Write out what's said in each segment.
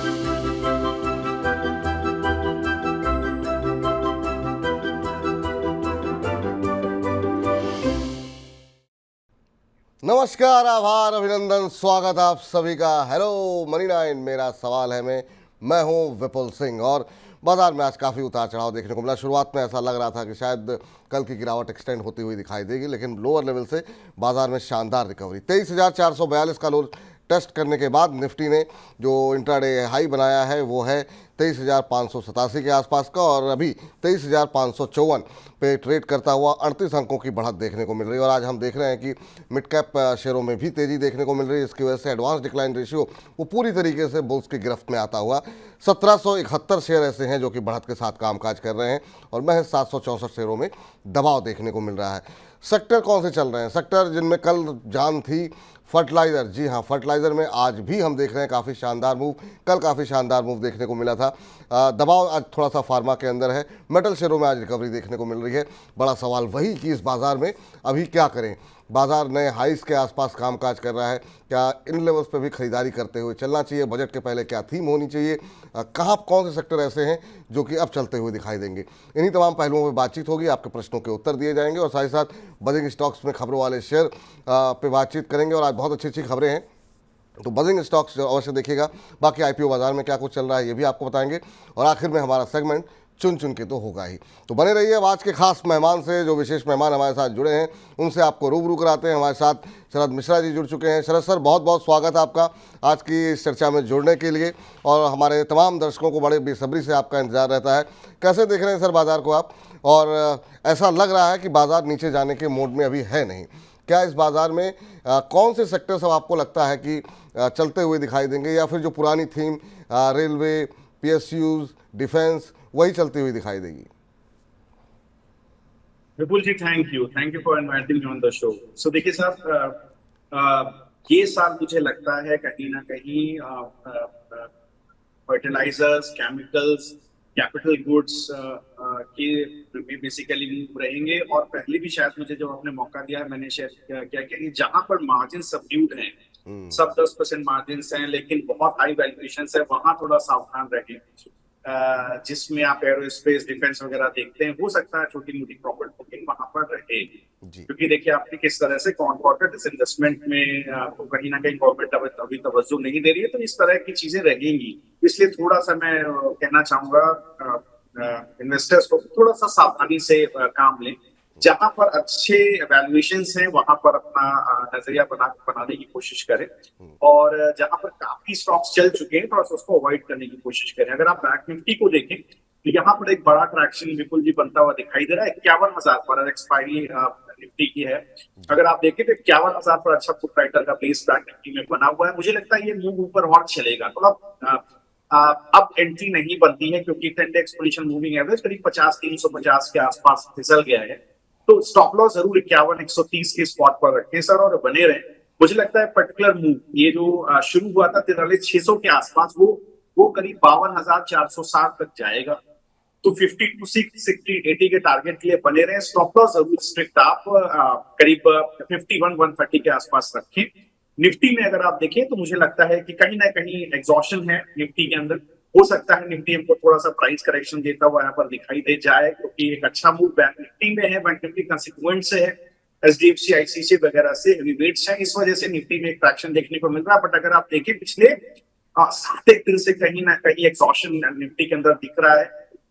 नमस्कार, आभार, अभिनंदन, स्वागत आप सभी का। हेलो मनी 9, मेरा सवाल है मैं हूं विपुल सिंह। और बाजार में आज काफ़ी उतार चढ़ाव देखने को मिला। शुरुआत में ऐसा लग रहा था कि शायद कल की गिरावट एक्सटेंड होती हुई दिखाई देगी, लेकिन लोअर लेवल से बाजार में शानदार रिकवरी। 23,442 का लो टेस्ट करने के बाद निफ्टी ने जो इंट्राडे हाई बनाया है वो है 23,587 के आसपास का, और अभी 23,554 पे ट्रेड करता हुआ 38 अंकों की बढ़त देखने को मिल रही है। और आज हम देख रहे हैं कि मिड कैप शेयरों में भी तेज़ी देखने को मिल रही है। इसकी वजह से एडवांस डिक्लाइन रेशियो वो पूरी तरीके से बुल्स की गिरफ्त में आता हुआ 1771 शेयर ऐसे हैं जो कि बढ़त के साथ कामकाज कर रहे हैं, और महज 764 शेयरों में दबाव देखने को मिल रहा है। सेक्टर कौन से चल रहे हैं? सेक्टर जिनमें कल जान थी, फर्टिलाइज़र। जी हाँ, फर्टिलाइज़र में आज भी हम देख रहे हैं काफ़ी शानदार मूव। कल काफ़ी शानदार मूव देखने को मिला था। दबाव आज थोड़ा सा फार्मा के अंदर है। मेटल शेयरों में आज रिकवरी देखने को मिल रही है। बड़ा सवाल वही कि इस बाज़ार में अभी क्या करें। बाजार नए हाइस के आसपास कामकाज कर रहा है। क्या इन लेवल्स पे भी खरीदारी करते हुए चलना चाहिए? बजट के पहले क्या थीम होनी चाहिए? कहाँ कौन से सेक्टर ऐसे हैं जो कि अब चलते हुए दिखाई देंगे? इन्हीं तमाम पहलुओं पर बातचीत होगी, आपके प्रश्नों के उत्तर दिए जाएंगे, और साथ ही साथ बजिंग स्टॉक्स में खबरों वाले शेयर पे बातचीत करेंगे। और आज बहुत अच्छी अच्छी खबरें हैं, तो बजिंग स्टॉक्स अवश्य देखिएगा। बाकी आईपीओ बाजार में क्या कुछ चल रहा है ये भी आपको बताएंगे, और आखिर में हमारा सेगमेंट चुन चुन के तो होगा ही। तो बने रहिए। अब आज के खास मेहमान से, जो विशेष मेहमान हमारे साथ जुड़े हैं, उनसे आपको रूबरू कराते हैं। हमारे साथ शरद मिश्रा जी जुड़ चुके हैं। शरद सर, बहुत बहुत स्वागत है आपका आज की इस चर्चा में जुड़ने के लिए, और हमारे तमाम दर्शकों को बड़े बेसब्री से आपका इंतजार रहता है। कैसे देख रहे हैं सर बाजार को आप? और ऐसा लग रहा है कि बाजार नीचे जाने के मोड में अभी है नहीं। क्या इस बाजार में कौन से सेक्टर सब आपको लगता है कि चलते हुए दिखाई देंगे, या फिर जो पुरानी थीम रेलवे, पीएसयूज, डिफेंस, वही चलती हुई दिखाई देगी? Vipul ji, thank you for inviting me on the show. सो देखिए साहब, ये साल मुझे लगता है कहीं ना कहीं फर्टिलाइजर्स, केमिकल्स, कैपिटल गुड्स के बेसिकली मूव रहेंगे। और पहले भी शायद मुझे जब आपने मौका दिया, मैंने शेयर किया कि जहां पर मार्जिन सबड्यूड हैं, सब 10% मार्जिन हैं, लेकिन बहुत हाई वैल्यूएशन है, वहां थोड़ा सावधान रहें। जिसमें आप एरोस्पेस, डिफेंस वगैरह देखते हैं, हो सकता है छोटी मोटी प्रॉफिट बुकिंग वहां पर रहे, क्योंकि देखिए आपने किस तरह से कॉर्पोरेट डिसइन्वेस्टमेंट में तो कहीं ना कहीं गवर्नमेंट अभी तवज्जो नहीं दे रही है, तो इस तरह की चीजें रहेंगी। इसलिए थोड़ा सा मैं कहना चाहूंगा इन्वेस्टर्स को थोड़ा सा सावधानी से काम लें। जहां पर अच्छे वैल्यूएशंस हैं वहां पर अपना नजरिया बनाने की कोशिश करें, और जहां पर काफी स्टॉक्स चल चुके हैं थोड़ा सा उसको अवॉइड करने की कोशिश करें। अगर आप बैंक निफ्टी को देखें तो यहाँ पर एक बड़ा ट्रैक्शन विपुल जी बनता हुआ दिखाई दे रहा है। 51,000 पर एक्सपायरी निफ्टी की है। अगर आप देखें तो 51,000 पर अच्छा पुट राइटर का बेस बैंक निफ्टी में बना हुआ है। मुझे लगता है ये मूव ऊपर और चलेगा। थोड़ा अब एंट्री नहीं बनती है, क्योंकि 10 डे एक्सपोनेंशियल मूविंग एवरेज करीब 50-350 के आसपास फिसल गया है। तो स्टॉप लॉस जरूर 51-130 के स्पॉट पर रखें सर, और बने रहे। मुझे लगता है पर्टिकुलर मूव ये जो शुरू हुआ था 43,600 के आसपास, वो करीब 52,460 तक जाएगा। तो 52-60-80 के टारगेट के लिए बने रहे। स्टॉप लॉस जरूर स्ट्रिक्ट आप करीब 51-130 के आसपास रखें। निफ्टी में अगर आप देखें तो मुझे लगता है कि कहीं ना कहीं एग्जॉशन है निफ्टी के अंदर। हो सकता है निफ्टी हमको थोड़ा सा प्राइस करेक्शन देता हुआ यहाँ पर दिखाई दे जाए, क्योंकि एक अच्छा मूव बैंक निफ्टी में है। बैंक निफ्टी कंसिक्वेंट से है, एचडीएफसी, आईसीआईसीआई वगैरह से हेवी वेट्स हैं, इस वजह से निफ्टी में एक ट्रैक्शन देखने को मिल रहा है। बट अगर आप देखें पिछले 7 दिन से कहीं ना कहीं एक्सॉशन निफ्टी के अंदर दिख रहा है।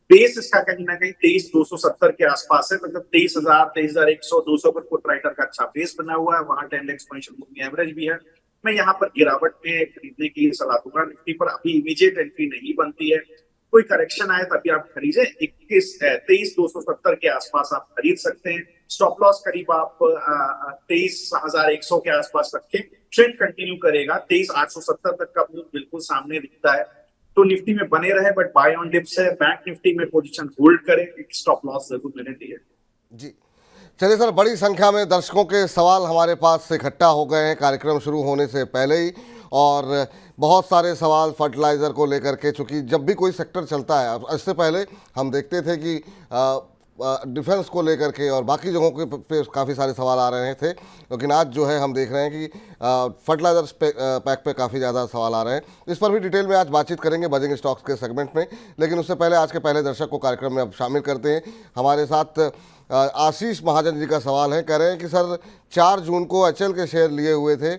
बेस इसका कहीं ना कहीं 23,270 के आसपास है, मतलब 23,000, 23,100, 200 पर पुट राइटर का अच्छा बेस बना हुआ है। वहां 10 एक्सपोनेंशियल मूविंग एवरेज भी है। मैं यहाँ पर गिरावट में खरीदने की सलाह दूंगा। निफ्टी पर अभी इमीडिएट एंट्री नहीं बनती है, कोई करेक्शन आए तभी आप खरीदें। 23,270 के आसपास आप खरीद सकते हैं। स्टॉप लॉस करीब आप 23,100 के आसपास रखें। ट्रेंड कंटिन्यू करेगा, 23,870 तक का मूव बिल्कुल सामने दिखता है। तो निफ्टी में बने रहे, बट बाय ऑन डिप्स है। बैंक निफ्टी में पोजीशन होल्ड करें, स्टॉप लॉस जरूर मैंने दिए। जी चलिए सर, बड़ी संख्या में दर्शकों के सवाल हमारे पास से इकट्ठा हो गए हैं कार्यक्रम शुरू होने से पहले ही, और बहुत सारे सवाल फर्टिलाइज़र को लेकर के। चूँकि जब भी कोई सेक्टर चलता है, इससे पहले हम देखते थे कि डिफेंस को लेकर के और बाकी जगहों के पे काफ़ी सारे सवाल आ रहे थे, लेकिन आज जो है हम देख रहे हैं कि फर्टिलाइजर पैक पे काफ़ी ज़्यादा सवाल आ रहे हैं। इस पर भी डिटेल में आज बातचीत करेंगे बजेंगे स्टॉक्स के सेगमेंट में, लेकिन उससे पहले आज के पहले दर्शक को कार्यक्रम में अब शामिल करते हैं। हमारे साथ आशीष महाजन जी का सवाल है, कह रहे हैं कि सर 4 जून को एचएल के शेयर लिए हुए थे,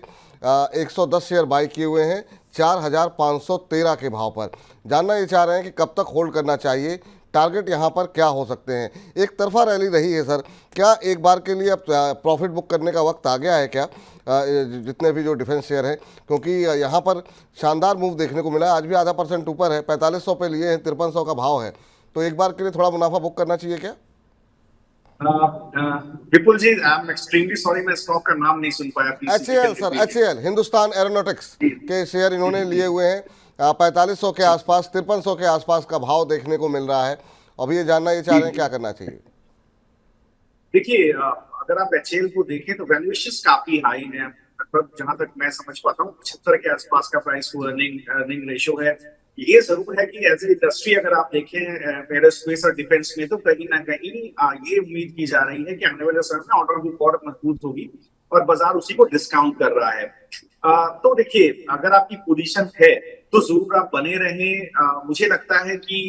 110 शेयर बाई किए हुए हैं 4,513 के भाव पर। जानना ये चाह रहे हैं कि कब तक होल्ड करना चाहिए, टारगेट यहाँ पर क्या हो सकते हैं। एक तरफा रैली रही है सर, क्या एक बार के लिए अब प्रॉफिट बुक करने का वक्त आ गया है क्या, जितने भी जो डिफेंस शेयर हैं, क्योंकि यहाँ पर शानदार मूव देखने को मिला है। आज भी आधा % ऊपर है, 4500 पे लिए हैं, 5300 का भाव है, तो एक बार के लिए थोड़ा मुनाफा बुक करना चाहिए क्या? विपुल जी, आई एम एक्सट्रीमली सॉरी, मैं स्टॉक का नाम नहीं सुन पाया। HAL sir, HAL Hindustan aeronautics के शेयर इन्होंने लिए हुए हैं, 4500 के आसपास, 5300 के आसपास का भाव देखने को मिल रहा है। अभी ये जानना ये चाह रहे हैं क्या करना चाहिए। देखिए, अगर आप एचएल को देखें तो वैल्यूएशन काफी हाई है। लगभग जहां तक मैं समझ पाता हूँ 75 के आसपास का प्राइस टू अर्निंग रेशियो है। ये जरूर है कि एज ए इंडस्ट्री अगर आप देखें एरोस्पेस और डिफेंस में, तो कहीं ना कहीं ये उम्मीद की जा रही है कि आने वाले समय में ऑर्डर बुक और मजबूत होगी और बाजार उसी को डिस्काउंट कर रहा है। तो देखिए, अगर आपकी पोजीशन है तो जरूर आप बने रहें। मुझे लगता है कि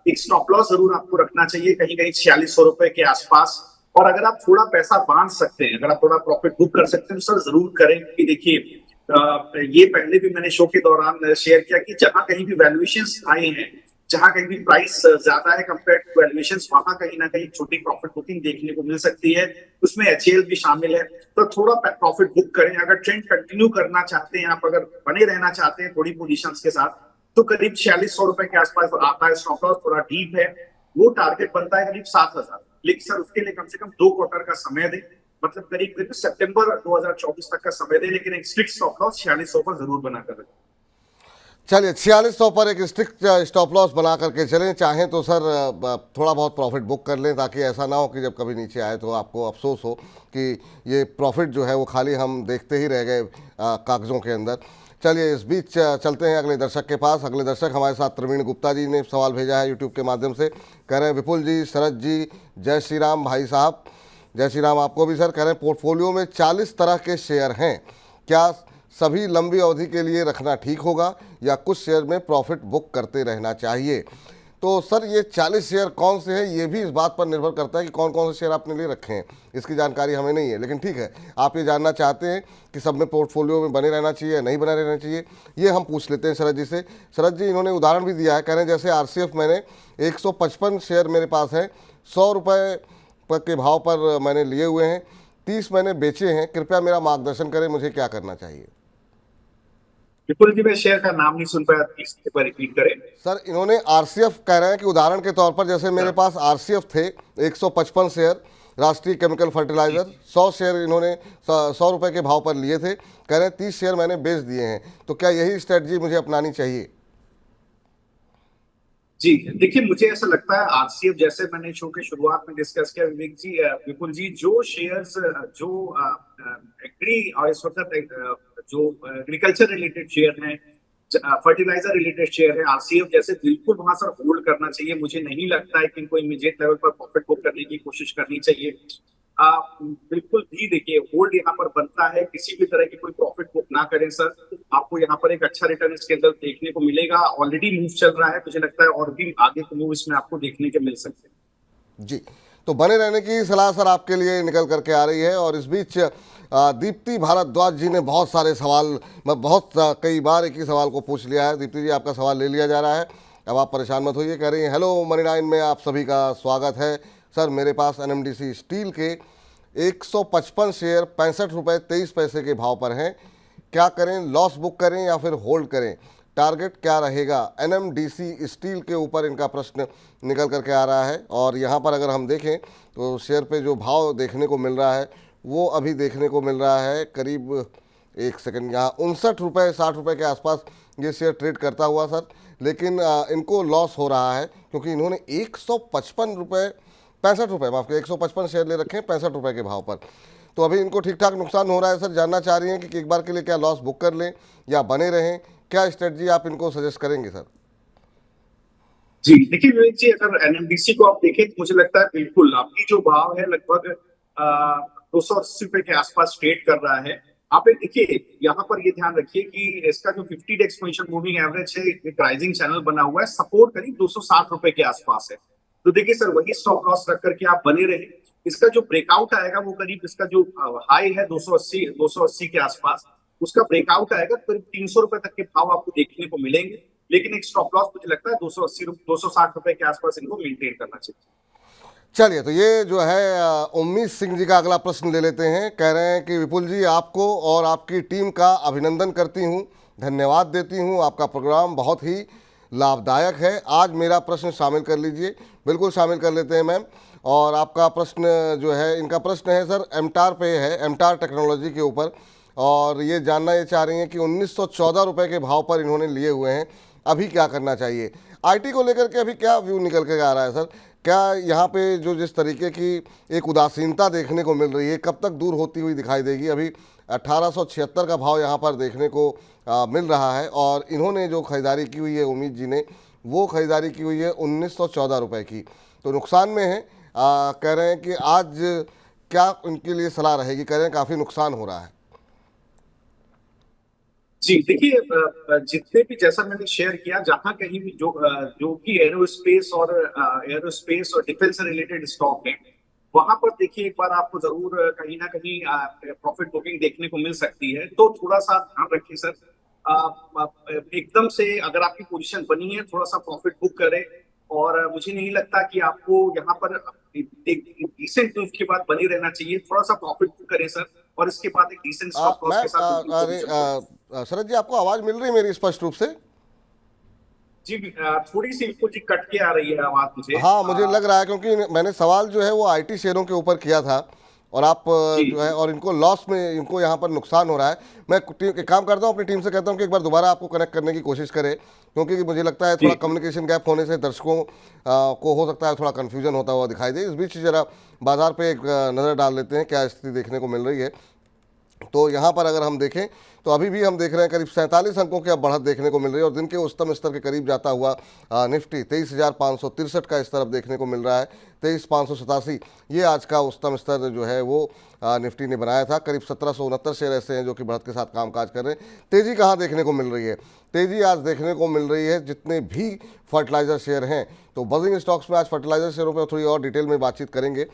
एक स्टॉप लॉस जरूर आपको रखना चाहिए कहीं कहीं 4600 रुपए के आसपास। और अगर आप थोड़ा पैसा बांध सकते हैं, अगर आप थोड़ा प्रॉफिट बुक कर सकते हैं तो सर जरूर करें, क्योंकि देखिए ये पहले भी मैंने शो के दौरान शेयर किया कि जहां कहीं भी वैल्यूएशंस आए हैं, जहां कहीं भी प्राइस ज्यादा है कंपेयर टू वैल्यूएशंस, वहां कहीं ना कहीं छोटी प्रॉफिट बुकिंग देखने को मिल सकती है। उसमें एचएल भी शामिल है, तो थोड़ा प्रॉफिट बुक करें। अगर ट्रेंड कंटिन्यू करना चाहते हैं आप, अगर बने रहना चाहते हैं थोड़ी पोजीशंस के साथ, तो करीब 4600 रुपए के आसपास आता है स्टॉप लॉस। थोड़ा डीप है, वो टारगेट बनता है करीब 7000, लेकिन सर उसके लिए कम से कम 2 क्वार्टर का समय दें, मतलब करीब सितंबर 2024 तक का समय दें, लेकिन एक स्ट्रिक्ट स्टॉप लॉस 4600 पर जरूर बनाकर रखें। चलिए 4600 पर एक स्ट्रिक्ट स्टॉप लॉस बना करके चलें। चाहें तो सर थोड़ा बहुत प्रॉफिट बुक कर लें, ताकि ऐसा ना हो कि जब कभी नीचे आए तो आपको अफसोस हो कि ये प्रॉफिट जो है वो खाली हम देखते ही रह गए कागज़ों के अंदर। चलिए इस बीच चलते हैं अगले दर्शक के पास। अगले दर्शक हमारे साथ प्रवीण गुप्ता जी ने सवाल भेजा है यूट्यूब के माध्यम से। कह रहे हैं विपुल जी, शरद जी, जय श्री राम भाई साहब। जय श्री राम आपको भी सर। कह रहे हैं पोर्टफोलियो में 40 तरह के शेयर हैं, क्या सभी लंबी अवधि के लिए रखना ठीक होगा या कुछ शेयर में प्रॉफिट बुक करते रहना चाहिए? तो सर ये 40 शेयर कौन से हैं, ये भी इस बात पर निर्भर करता है कि कौन कौन से शेयर आपने लिए रखे हैं। इसकी जानकारी हमें नहीं है, लेकिन ठीक है, आप ये जानना चाहते हैं कि सब में पोर्टफोलियो में बने रहना चाहिए या नहीं बने रहना चाहिए, ये हम पूछ लेते हैं शरद जी से। शरद जी, इन्होंने उदाहरण भी दिया है, कह रहे हैं जैसे आरसीएफ मैंने 155 शेयर मेरे पास हैं, 100 रुपये के भाव पर मैंने लिए हुए हैं, 30 मैंने बेचे हैं, कृपया मेरा मार्गदर्शन करें, मुझे क्या करना चाहिए? विपुल जी, मैं शेयर का नाम नहीं सुन पाया, प्लीज एक बार रिपीट करें। सर इन्होंने आरसीएफ कह रहे हैं कि उदाहरण के तौर पर जैसे मेरे पास आरसीएफ थे 155 शेयर, राष्ट्रीय केमिकल फर्टिलाइजर, 100 शेयर इन्होंने 100 रुपये के भाव पर लिए थे, कह रहे हैं 30 शेयर मैंने बेच दिए हैं, तो क्या यही स्ट्रेटजी मुझे अपनानी चाहिए? जी देखिए, मुझे ऐसा लगता है आरसीएफ, जैसे मैंने शो के शुरुआत में डिस्कस किया विवेक जी, विपुल जी, जो शेयर्स जो एग्री और इस वक्त जो एग्रीकल्चर रिलेटेड शेयर हैं, फर्टिलाइजर रिलेटेड शेयर है, आरसीएफ जैसे, बिल्कुल वहां सर होल्ड करना चाहिए। मुझे नहीं लगता है कि इनको इमीडिएट लेवल पर प्रॉफिट बुक करने की कोशिश करनी चाहिए। बिल्कुल भी देखिए, होल्ड यहाँ पर बनता है, किसी भी तरह की कोई प्रॉफिट बुक ना करें सर। आपको यहाँ पर एक अच्छा रिटर्न इसके अंदर देखने को मिलेगा। ऑलरेडी मूव चल रहा है, मुझे लगता है और भी आगे के मूव इसमें आपको देखने के मिल सकते हैं। जी, तो बने रहने की सलाह सर आपके लिए निकल करके आ रही है। और इस बीच दीप्ति भारद्वाज जी ने बहुत सारे सवाल, मैं बहुत कई बार एक ही सवाल को पूछ लिया है। दीप्ति जी, आपका सवाल ले लिया जा रहा है, अब आप परेशान मत होइए। कह रही हैं, हेलो मनी 9 में आप सभी का स्वागत है सर। मेरे पास एनएमडीसी स्टील के 155 शेयर 65 रुपये 23 पैसे के भाव पर हैं, क्या करें, लॉस बुक करें या फिर होल्ड करें, टारगेट क्या रहेगा? एनएमडीसी स्टील के ऊपर इनका प्रश्न निकल करके आ रहा है। और यहाँ पर अगर हम देखें तो शेयर पे जो भाव देखने को मिल रहा है वो अभी देखने को मिल रहा है करीब, एक सेकंड, यहाँ 59 रुपये 60 रुपये के आसपास ये शेयर ट्रेड करता हुआ सर। लेकिन इनको लॉस हो रहा है क्योंकि इन्होंने 155 रुपये 65 रुपये, माफ करिए, 155 शेयर ले रखे हैं 65 रुपये के भाव पर। तो अभी इनको ठीक ठाक नुकसान हो रहा है सर। जानना चाह रही हैं कि एक बार के लिए क्या लॉस बुक कर लें या बने रहें, क्या स्ट्रेटजी आप इनको सजेस्ट करेंगे सर? जी देखिए विवेक जी, अगर एनएमडीसी को आप देखें तो मुझे लगता है बिल्कुल आपकी जो भाव है लगभग 280 रुपए के आसपास ट्रेड कर रहा है। आप ये देखिए, यहाँ पर ये ध्यान रखिए कि इसका जो 50 डेज पोजीशन मूविंग एवरेज है, एक राइजिंग चैनल बना हुआ है, सपोर्ट करीब 260 रुपए के आसपास है। तो देखिए सर, वही स्टॉप लॉस रख करके आप बने रहे। इसका जो ब्रेकआउट आएगा वो करीब, इसका जो हाई है 280 के आसपास, उसका ब्रेकआउट आएगा तो करीब 300 रुपए तक के भाव आपको देखने को मिलेंगे। लेकिन एक स्टॉप लॉस मुझे लगता है 260 रुपए के आसपास इनको मेंटेन करना चाहिए। चलिए, तो ये जो है उम्मीद सिंह जी का अगला प्रश्न ले लेते हैं। कह रहे हैं कि विपुल जी, आपको और आपकी टीम का अभिनंदन करती हूँ, धन्यवाद देती हूँ, आपका प्रोग्राम बहुत ही लाभदायक है। आज मेरा प्रश्न शामिल कर लीजिए। बिल्कुल शामिल कर लेते हैं मैम। और आपका प्रश्न जो है, इनका प्रश्न है सर एमटार पे है, एमटार टेक्नोलॉजी के ऊपर। और ये जानना ये चाह रही हैं कि 1914 रुपये के भाव पर इन्होंने लिए हुए हैं, अभी क्या करना चाहिए। आईटी को लेकर के अभी क्या व्यू निकल के आ रहा है सर? क्या यहाँ पे जो जिस तरीके की एक उदासीनता देखने को मिल रही है, कब तक दूर होती हुई दिखाई देगी? अभी 1876 का भाव यहाँ पर देखने को मिल रहा है, और इन्होंने जो खरीदारी की हुई है उम्मीद जी ने, वो खरीदारी की हुई है 1914 रुपये की, तो नुकसान में है। कह रहे हैं कि आज क्या उनके लिए सलाह रहेगी? कह रहे हैं काफ़ी नुकसान हो रहा है। जी देखिए, जितने भी, जैसा मैंने शेयर किया, जहां कहीं भी जो भी एरोस्पेस और डिफेंस से रिलेटेड स्टॉक है, वहां पर देखिए एक बार आपको जरूर कहीं ना कहीं प्रॉफिट बुकिंग देखने को मिल सकती है। तो थोड़ा सा ध्यान रखिए सर। एकदम से अगर आपकी पोजीशन बनी है, थोड़ा सा प्रॉफिट बुक करें। और मुझे नहीं लगता कि आपको यहाँ पर एक डिसेंट मूव के बाद बने रहना चाहिए। थोड़ा सा प्रॉफिट बुक करें सर, और इसके बाद एक डिसेंट स्टॉप लॉस मैं के साथ बिल्कुल अरे पोजीशन को। शरद जी, आपको आवाज़ मिल रही है मेरी स्पष्ट रूप से? जी थोड़ी सी कुछ कट के आ रही है आवाज मुझे। हाँ, मुझे लग रहा है, क्योंकि मैंने सवाल जो है वो आईटी शेयरों के ऊपर किया था, और आप जी जो है, और इनको लॉस में, इनको यहाँ पर नुकसान हो रहा है। मैं एक काम करता हूँ, अपनी टीम से कहता हूँ कि एक बार दोबारा आपको कनेक्ट करने की कोशिश करें, क्योंकि मुझे लगता है जी थोड़ा कम्युनिकेशन गैप होने से दर्शकों को हो सकता है थोड़ा कन्फ्यूजन होता हुआ दिखाई दे। इस बीच जरा बाजार पे एक नज़र डाल लेते हैं क्या स्थिति देखने को मिल रही है। तो यहाँ पर अगर हम देखें तो अभी भी हम देख रहे हैं करीब 47 अंकों की अब बढ़त देखने को मिल रही है, और दिन के उच्चतम स्तर के करीब जाता हुआ निफ्टी 23,563 का स्तर अब देखने को मिल रहा है। 23,587 ये आज का उच्चतम स्तर जो है वो निफ्टी ने बनाया था। करीब 1769 शेयर ऐसे हैं जो कि बढ़त के साथ कामकाज कर रहे हैं। तेज़ी कहाँ देखने को मिल रही है? तेज़ी आज देखने को मिल रही है जितने भी फर्टिलाइज़र शेयर हैं, तो बजिंग स्टॉक्स में आज फर्टिलाइज़र शेयरों पर थोड़ी और डिटेल में बातचीत करेंगे।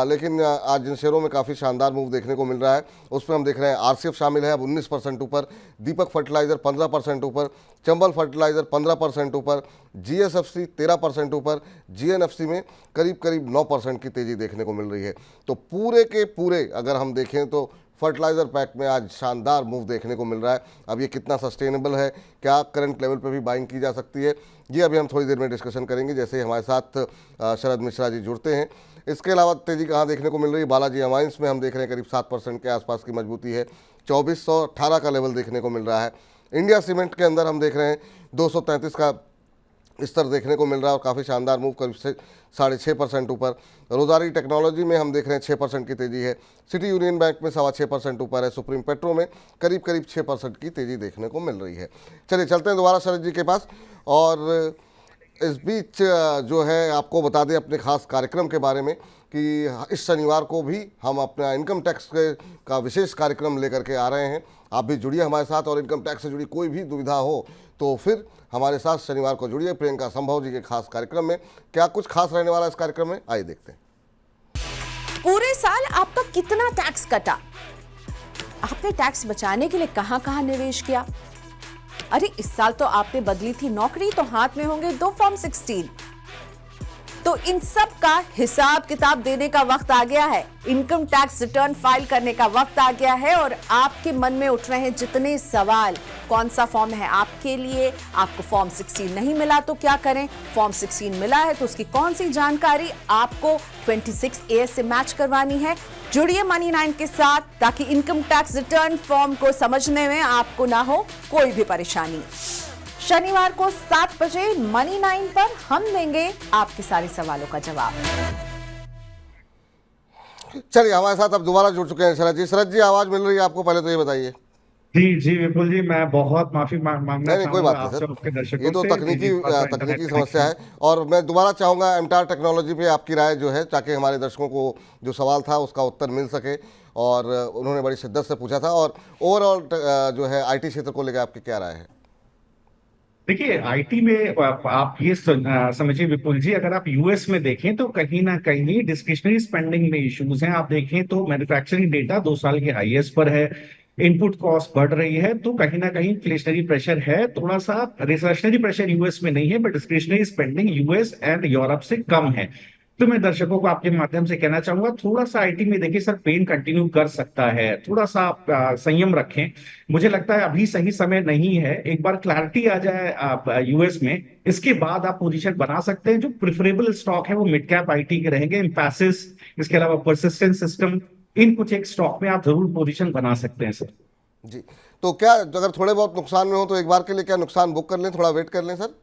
लेकिन आज जिन शेयरों में काफ़ी शानदार मूव देखने को मिल रहा है उसमें हम देख रहे हैं आरसीएफ शामिल है, अब 19% ऊपर, दीपक फर्टिलाइज़र 15% ऊपर, चंबल फर्टिलाइज़र 15% ऊपर, जीएसएफसी 13% ऊपर, जीएनएफसी में करीब करीब 9% की तेज़ी देखने को मिल रही है। तो पूरे के पूरे अगर हम देखें तो फर्टिलाइज़र पैक में आज शानदार मूव देखने को मिल रहा है। अब ये कितना सस्टेनेबल है, क्या करंट लेवल पे भी बाइंग की जा सकती है, ये अभी हम थोड़ी देर में डिस्कशन करेंगे जैसे हमारे साथ शरद मिश्रा जी जुड़ते हैं। इसके अलावा तेज़ी कहाँ देखने को मिल रही है? बालाजी अमाइंस में हम देख रहे हैं करीब 7% के आसपास की मजबूती है, 2418 का लेवल देखने को मिल रहा है। इंडिया सीमेंट के अंदर हम देख रहे हैं 233 का स्तर देखने को मिल रहा है, और काफ़ी शानदार मूव करीब से 6.5% ऊपर। रोजारी टेक्नोलॉजी में हम देख रहे हैं 6% की तेज़ी है। सिटी यूनियन बैंक में 6.25% ऊपर है। सुप्रीम पेट्रो में करीब करीब 6% की तेज़ी देखने को मिल रही है। चलिए चलते हैं दोबारा शरद जी के पास, और इस बीच जो है आपको बता दें अपने खास कार्यक्रम के बारे में कि इस शनिवार को भी हम अपना इनकम टैक्स का विशेष कार्यक्रम लेकर के आ रहे हैं। आप भी जुड़िए हमारे साथ, और इनकम टैक्स से जुड़ी कोई भी दुविधा हो तो फिर हमारे साथ शनिवार को जुड़िए प्रियंका संभव जी के खास कार्यक्रम में। क्या कुछ खास रहने वाला है इस कार्यक्रम में, आइए देखते हैं। पूरे साल आपका कितना टैक्स कटा? आपने टैक्स बचाने के लिए कहां कहां निवेश किया? अरे इस साल तो आपने बदली थी नौकरी, तो हाथ में होंगे 2 फॉर्म 16। तो इन सब का हिसाब किताब देने का वक्त आ गया है, इनकम टैक्स रिटर्न फाइल करने का वक्त आ गया है। और आपके मन में उठ रहे हैं जितने सवाल, कौन सा फॉर्म है आपके लिए, आपको फॉर्म 16 नहीं मिला तो क्या करें, फॉर्म 16 मिला है तो उसकी कौन सी जानकारी आपको 26A से मैच करवानी है। जुड़िए मनी 9 के साथ ताकि इनकम टैक्स रिटर्न फॉर्म को समझने में आपको ना हो कोई भी परेशानी। शनिवार को 7 बजे मनी 9 पर हम देंगे आपके सारे सवालों का जवाब। चलिए हमारे साथ अब दोबारा जुड़ चुके हैं शरद जी। शरद जी, आवाज़ मिल रही है आपको? पहले तो ये बताइए। जी जी विपुल जी, मैं बहुत माफी मांगना नहीं नहीं कोई चाहूंगा बात नहीं आपसे, सर, आपके ये दर्शकों तो से। जी तकनीकी जी, थोड़ा सा तकनीकी इंटरनेट समस्या कनेक्शन। है। और मैं दोबारा चाहूँगा एमटार टेक्नोलॉजी पे आपकी राय जो है, ताकि हमारे दर्शकों को जो सवाल था उसका उत्तर मिल सके। और उन्होंने बड़ी शिद्दत से पूछा था। और ओवरऑल जो है आईटी क्षेत्र को लेकर आपकी क्या राय है? देखिए, आईटी में आप ये समझिए विपुल जी, अगर आप यूएस में देखें तो कहीं ना कहीं डिस्क्रिशनरी स्पेंडिंग में इश्यूज हैं। आप देखें तो मैन्युफैक्चरिंग डेटा 2 साल के हाईएस्ट पर है, इनपुट कॉस्ट बढ़ रही है, तो कहीं ना कहीं इन्फ्लेशनरी प्रेशर है। थोड़ा सा रिसेशनरी प्रेशर यूएस में नहीं है, but discretionary spending US and Europe से कम है। तो मैं दर्शकों को आपके माध्यम से कहना चाहूंगा, थोड़ा सा आईटी में देखिए सर, पेन कंटिन्यू कर सकता है, थोड़ा सा आप संयम रखें। मुझे लगता है अभी सही समय नहीं है, एक बार क्लैरिटी आ जाए आप यूएस में, इसके बाद आप पोजीशन बना सकते हैं। जो प्रिफरेबल स्टॉक है वो मिड कैप आईटी के रहेंगे, एम्फैसिस, इसके अलावा परसिस्टेंट सिस्टम, इन कुछ एक स्टॉक में आप जरूर पोजीशन बना सकते हैं सर। जी, तो क्या अगर थोड़े बहुत नुकसान में हो तो एक बार के लिए क्या नुकसान बुक कर लें, थोड़ा वेट कर लें सर?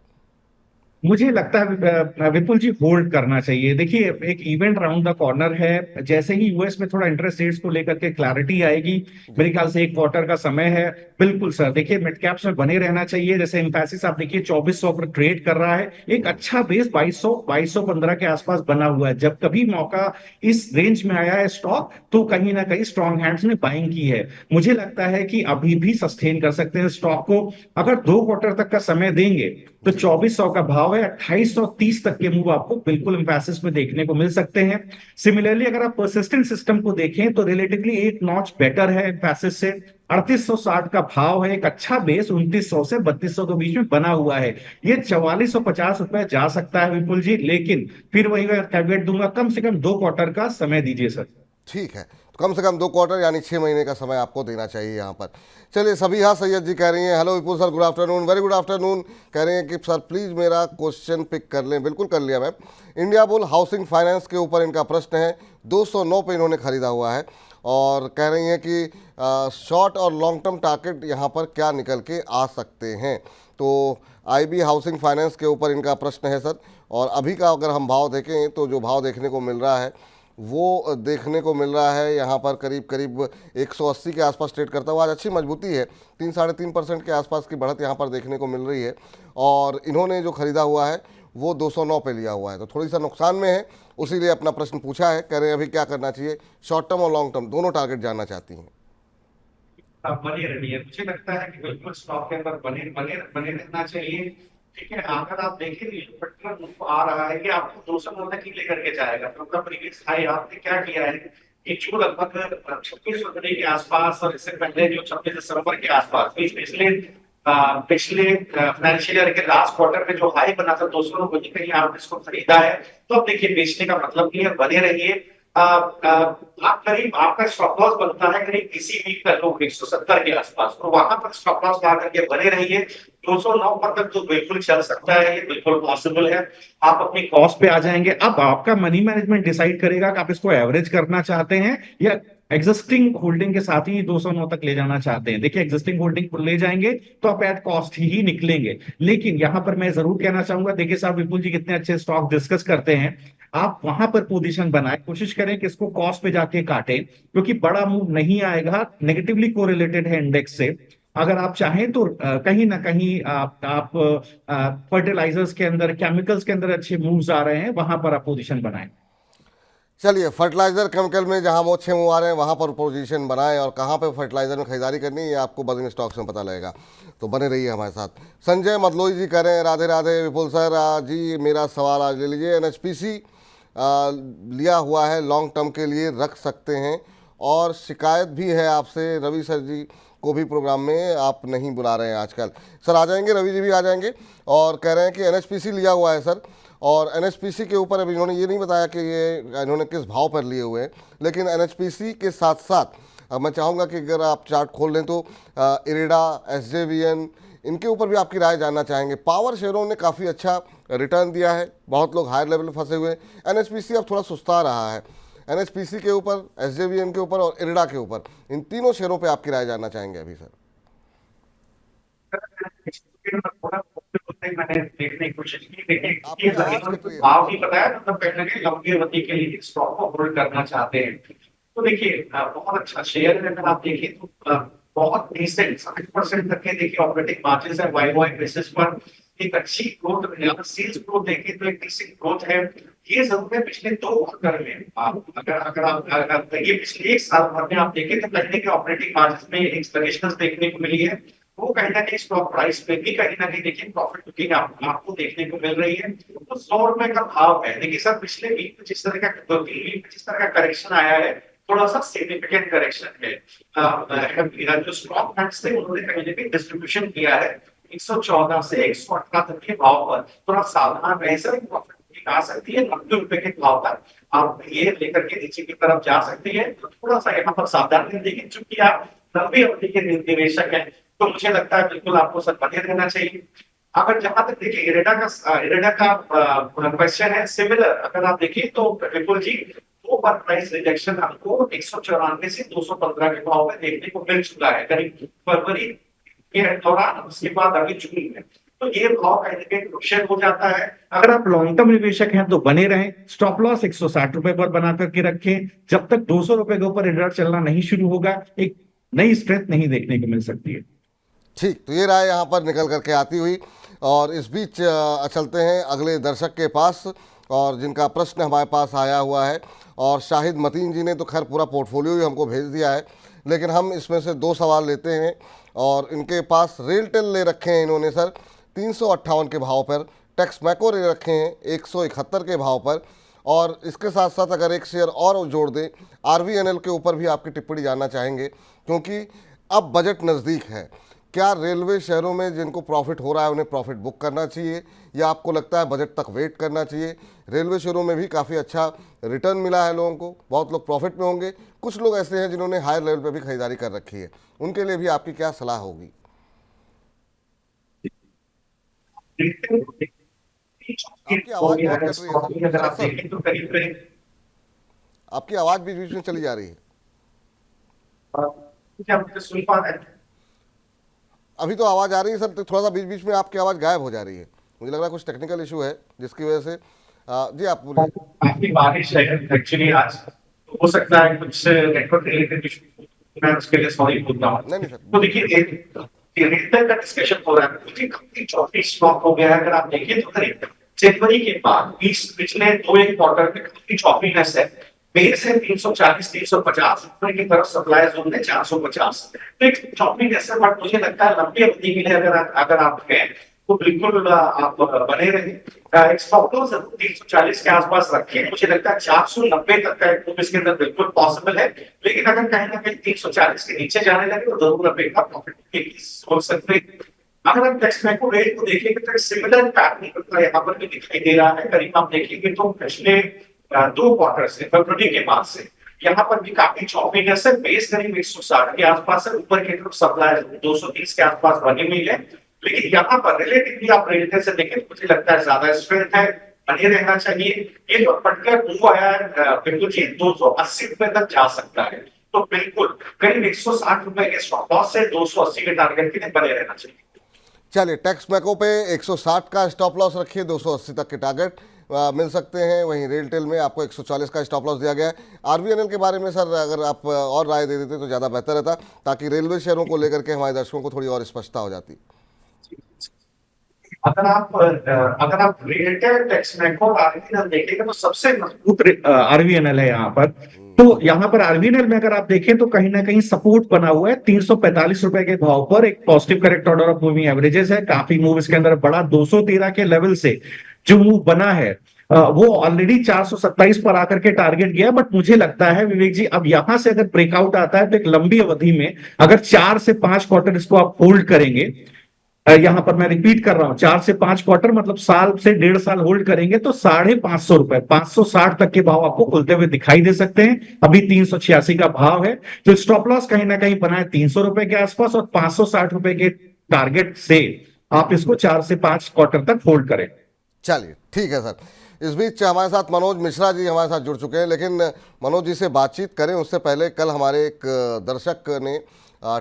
मुझे लगता है विपुल जी, होल्ड करना चाहिए। देखिए, एक इवेंट राउंड द कॉर्नर है, जैसे ही यूएस में थोड़ा इंटरेस्ट रेट्स को लेकर के क्लैरिटी आएगी, जी मेरे ख्याल से 1 क्वार्टर का समय है। बिल्कुल सर, देखिए मिड कैप्स में बने रहना चाहिए। जैसे एम्फैसिस आप देखिए 2400 पर ट्रेड कर रहा है, एक अच्छा बेस 2215 के आसपास बना हुआ है। जब कभी मौका इस रेंज में आया है स्टॉक, तो कहीं ना कहीं स्ट्रॉन्ग हैंड्स ने बाइंग की है। मुझे लगता है कि अभी भी सस्टेन कर सकते हैं स्टॉक को। अगर 2 क्वार्टर तक का समय देंगे तो जी 2400 का भाव है, 2830 तक के मूव आपको बिल्कुल एम्फैसिस में देखने को मिल सकते हैं। सिमिलरली अगर आप परसिस्टेंट सिस्टम को देखें तो रिलेटिवली एक नॉच बेटर है एम्फैसिस से। 3860 का भाव है, एक अच्छा बेस 2900 से 3200 के बीच में बना हुआ है। ये 4450 रुपए जा सकता है विपुल जी, लेकिन फिर वही मैं कैveat दूंगा, कम से कम 2 क्वार्टर का समय दीजिए सर। ठीक है, तो कम से कम 2 क्वार्टर यानी 6 महीने का समय आपको देना चाहिए यहाँ पर। चलिए, सभी हाँ सैयद जी कह रही हैं, hello Vipul sir, good afternoon, very good afternoon. कह रही हैं कि सर प्लीज़ मेरा क्वेश्चन पिक कर लें। बिल्कुल कर लिया ma'am. Indiabulls Housing Finance के ऊपर इनका प्रश्न है। 209 पे इन्होंने खरीदा हुआ है और कह रही हैं कि शॉर्ट और लॉन्ग टर्म टारगेट यहाँ पर क्या निकल के आ सकते हैं। तो आईबी हाउसिंग फाइनेंस के ऊपर इनका प्रश्न है सर। और अभी का अगर हम भाव देखें तो जो भाव देखने को मिल रहा है वो देखने को मिल रहा है यहाँ पर करीब करीब 180 के आसपास ट्रेड करता हुआ। आज अच्छी मजबूती है, 3-3.5% के आसपास की बढ़त यहाँ पर देखने को मिल रही है। और इन्होंने जो ख़रीदा हुआ है वो 209 पे लिया हुआ है, तो थोड़ी सा नुकसान में है, उसीलिए अपना प्रश्न पूछा है। कह रहे हैं अभी क्या करना चाहिए, शॉर्ट टर्म और लॉन्ग टर्म दोनों टारगेट जानना चाहती हैं। आप बने रहिए, मुझे लगता है कि बिल्कुल स्टॉक के अंदर बने बने बने रहना चाहिए। ठीक है, अगर आप देखें तो ये पर्टिकुलर मूव आ रहा है कि आपको 209 तक ही लेकर के जाएगा। तो अपना प्रीवियस हाई आपने क्या किया है कि जो लगभग 26 फरवरी के आसपास और इससे पहले जो 26 दिसंबर के आसपास, पिछले फाइनेंशियल ईयर के लास्ट क्वार्टर में जो हाई बना था 209, वही कहीं आपने इसको खरीदा है। तो अब देखिए, बेचने का मतलब नहीं है, बने रहिए। आप करीब, आपका स्टॉप लॉस बनता है करीब इसी वीक का लो 170 के आसपास, तो वहां पर स्टॉप लॉस ला करके बने रहिए। 209 पर तक तो बिल्कुल चल सकता है, ये बिल्कुल पॉसिबल है। आप अपनी कॉस्ट पे आ जाएंगे। अब आपका मनी मैनेजमेंट डिसाइड करेगा कि आप इसको एवरेज करना चाहते हैं या एग्जिस्टिंग होल्डिंग के साथ ही 209 तक ले जाना चाहते हैं। देखिए, एग्जिस्टिंग होल्डिंग को ले जाएंगे तो आप एट कॉस्ट ही निकलेंगे। लेकिन यहां पर मैं जरूर कहना चाहूंगा, देखिए साहब, विपुल जी कितने अच्छे स्टॉक डिस्कस करते हैं। आप वहां पर पोजीशन बनाए, कोशिश करें कि इसको कॉस्ट पे जाके काटें, क्योंकि बड़ा मूव नहीं आएगा, नेगेटिवली कोरिलेटेड है इंडेक्स से। अगर आप चाहें तो कहीं ना कहीं आप फर्टिलाइजर्स के अंदर, केमिकल्स के अंदर अच्छे मूव्स आ रहे हैं, वहां पर आप पोजीशन बनाएं। चलिए, फर्टिलाइजर केमिकल में जहां वो अच्छे मुँह आ रहे हैं वहां पर पोजीशन बनाएं, और कहां पे फर्टिलाइजर में खरीदारी करनी है ये आपको बजिंग स्टॉक्स में पता लगेगा। तो बने रहिए हमारे साथ। संजय मदलोई जी कह रहे हैं, राधे राधे विपुल सर, जी मेरा सवाल आज ले लीजिए। एनएचपीसी लिया हुआ है, लॉन्ग टर्म के लिए रख सकते हैं, और शिकायत भी है आपसे, रवि सर जी को भी प्रोग्राम में आप नहीं बुला रहे हैं आजकल। सर आ जाएंगे, रवि जी भी आ जाएंगे। और कह रहे हैं कि एनएचपीसी लिया हुआ है सर, और एनएचपीसी के ऊपर अभी इन्होंने ये नहीं बताया कि ये इन्होंने किस भाव पर लिए हुए हैं, लेकिन एनएचपीसी के साथ साथ मैं चाहूँगा कि अगर आप चार्ट खोल लें तो इरेडा, एसजेवीएन, इनके ऊपर भी आपकी राय जानना चाहेंगे। पावर शेयरों ने काफ़ी अच्छा रिटर्न दिया है, बहुत लोग हायर लेवल में फंसे हुए हैं। एनएचपीसी अब थोड़ा सुस्ता रहा है। एनएचपीसी के ऊपर, एसजेवीएन के ऊपर और इरेडा के ऊपर, इन तीनों शेयरों पे आपकी राय जानना चाहेंगे अभी सर। मैंने देखने की कोशिश की, देखिए आपकी आवाज़ कट रही है भाव सर। भी बताया, मतलब कहीं ना कहीं लंबी अवधि के लिए स्टॉक को होल्ड करना चाहते हैं। तो देखिए, बहुत अच्छा शेयर है। अगर आप देखें तो बहुत डिसेंट 60% तक के देखिए ऑपरेटिंग मार्जिन है वाई बेसिस पर। एक अच्छी ग्रोथ, सेल्स ग्रोथ देखें तो एक डिसेंट ग्रोथ है। ये जरूर है पिछले 2 क्वार्टर में आप अगर ये पिछले 1 साल भर में आप देखें तो कहीं ना कहीं ऑपरेटिंग मार्जिन में एक स्लगिशनेस देखने को मिली है। वो कहीं ना कहीं स्टॉक प्राइस पे भी कहीं ना कहीं देखिए प्रॉफिट बुकिंग आपको देखने को मिल रही है। तो 100 रुपए का भाव है। देखिए सर पिछले वीक में जिस तरह का 2-3 वीक में जिस तरह का करेक्शन आया है, थोड़ा सा सिग्निफिकेंट करेक्शन है। जो स्टॉक फंड्स थे उन्होंने कहीं ना कहीं डिस्ट्रीब्यूशन किया है 114 से 118 तक के भाव पर। थोड़ा सावधान रहे सर, प्रॉफिट आ सकती है 90 रुपए के भाव पर। आप ये लेकर के नीचे की तरफ जा सकती है, तो थोड़ा सा यहाँ पर सावधान रहें। लेकिन चूंकि आप लंबी अवधि के निवेशक हैं तो मुझे लगता है बिल्कुल आपको सर बने रहना चाहिए। अगर जहां तक देखिए इरेडा का क्वेश्चन है सिमिलर, अगर आप देखिए तो बिल्कुल जी 2 बार प्राइस रिजेक्शन आपको 194 से 215 के भाव में देखने को मिल चुका है करीब फरवरी के दौरान। उसके बाद अभी जून में तो ये भाव कहीं ना कहीं क्वेश्चन हो जाता है। अगर आप लॉन्ग टर्म निवेशक हैं तो बने रहें, स्टॉप लॉस 160 रुपए पर बना करके रखें। जब तक 200 रुपए के ऊपर इरेडा चलना नहीं शुरू होगा एक नई स्ट्रेंथ नहीं देखने को मिल सकती है। ठीक, तो ये राय यहाँ पर निकल करके आती हुई, और इस बीच चलते हैं अगले दर्शक के पास, और जिनका प्रश्न हमारे पास आया हुआ है। और शाहिद मतीन जी ने तो खैर पूरा पोर्टफोलियो ही हमको भेज दिया है, लेकिन हम इसमें से 2 सवाल लेते हैं। और इनके पास रेलटेल ले रखे हैं इन्होंने सर 358 के भाव पर, टेक्समैको ले रखे हैं 171 के भाव पर, और इसके साथ साथ अगर एक शेयर और जोड़ दें RVNL के ऊपर भी आपकी टिप्पणी जानना चाहेंगे, क्योंकि अब बजट नज़दीक है। क्या रेलवे शहरों में जिनको प्रॉफिट हो रहा है उन्हें प्रॉफिट बुक करना चाहिए, या आपको लगता है बजट तक वेट करना चाहिए? रेलवे शहरों में भी काफ़ी अच्छा रिटर्न मिला है लोगों को, बहुत लोग प्रॉफिट में होंगे, कुछ लोग ऐसे हैं जिन्होंने हायर लेवल पे भी खरीदारी कर रखी है, उनके लिए भी आपकी क्या सलाह होगी? आपकी आवाज़ बहुत कट रही है सर। सर, आपकी आवाज़ बीच बीच में चली जा रही है। क्या मुझे सुन पा रहे हैं? अभी तो आवाज़ आ रही है सर, तो थोड़ा सा बीच बीच में आपकी आवाज़ गायब हो जा रही है। मुझे लग रहा है कुछ टेक्निकल इशू है जिसकी वजह से जी आप बोलिए। काफी बारिश है एक्चुअली आज, तो हो सकता है कुछ नेटवर्क रिलेटेड इशू, मैं उसके लिए सॉरी बोलता हूँ। नहीं सर। तो देखिए रेलटेल का डिस्कशन हो रहा है, मुझे काफी चौथी स्टॉक हो गया है। अगर आप देखिए तो करीब जनवरी के बाद पिछले 2-1 क्वार्टर में काफी चौपीनेस है। बेस है 340 350, ऊपर की तरफ सप्लाई जोन है 450। तो एक चौपीनेस है, बट मुझे लगता है लंबी अवधि के लिए अगर आप हैं तो बिल्कुल आप बने रहें। एक स्टॉप लॉस 340 के आसपास रखें। मुझे लगता है 490 तक का एक इसके अंदर बिल्कुल पॉसिबल है, लेकिन अगर कहीं ना कहीं 340 के नीचे जाने लगे तो जरूर अपेक्षा प्रॉफिट हो सकते हैं। अगर हम टेक्समैको रेट को देखेंगे तो सिमिलर पैटर्न यहाँ पर भी दिखाई दे रहा है। करीब आप देखेंगे तो पिछले 2 क्वार्टर से फरवरी के बाद से यहाँ पर भी काफी चौपीनेस है। बेस करीब 160 के आसपास है, ऊपर की तरफ सप्लाई 230 के आसपास बनी हुई है। लेकिन यहाँ पर रिलेटिवली आप रेलटेल से देखें तो मुझे लगता है ज्यादा स्ट्रेंथ है, बने रहना चाहिए। ये जो पर्टिकुलर मूव आया है बिल्कुल जी 280 रुपए तक जा सकता है, तो बिल्कुल करीब 160 रुपए के स्टॉप लॉस से 280 के टारगेट के लिए बने रहना चाहिए। चलिए, टेक्समैको पे 160 का स्टॉप लॉस रखिए, 280 तक के टारगेट मिल सकते हैं। वहीं रेलटेल में आपको 140 का स्टॉप लॉस दिया गया है। RVNL के बारे में सर अगर आप और राय दे देते तो ज़्यादा बेहतर रहता, ताकि रेलवे शेयरों को लेकर के हमारे दर्शकों को थोड़ी और स्पष्टता हो जाती। अगर आप रेलटेल टेक्समैको और RVNL देखेंगे तो सबसे मजबूत RVNL है यहाँ पर। तो यहाँ पर RVNL में अगर आप देखें तो कहीं ना कहीं सपोर्ट बना हुआ है 345 रुपए के भाव पर। एक positive correct order of moving averages है, काफी मूव इसके अंदर बड़ा 213 के लेवल से जो मूव बना है वो ऑलरेडी 427 पर आकर के टारगेट गया। बट मुझे लगता है विवेक जी अब यहां से अगर ब्रेकआउट आता है तो एक लंबी अवधि में अगर 4 से 5 क्वार्टर इसको आप होल्ड करेंगे, यहां पर मैं रिपीट कर रहा हूं 4 से 5 क्वार्टर मतलब साल से 1.5 साल होल्ड करेंगे तो 550 रुपए 560 तक के भाव आपको खुलते हुए दिखाई दे सकते हैं। अभी 386 का भाव है, तो स्टॉप लॉस कहीं ना कहीं बनाए 300 रुपए के आसपास और 560 रुपए के टारगेट से आप इसको 4 से 5 क्वार्टर तक होल्ड करें। चलिए ठीक है सर। इस बीच हमारे साथ मनोज मिश्रा जी हमारे साथ जुड़ चुके हैं, लेकिन मनोज जी से बातचीत करें उससे पहले कल हमारे एक दर्शक ने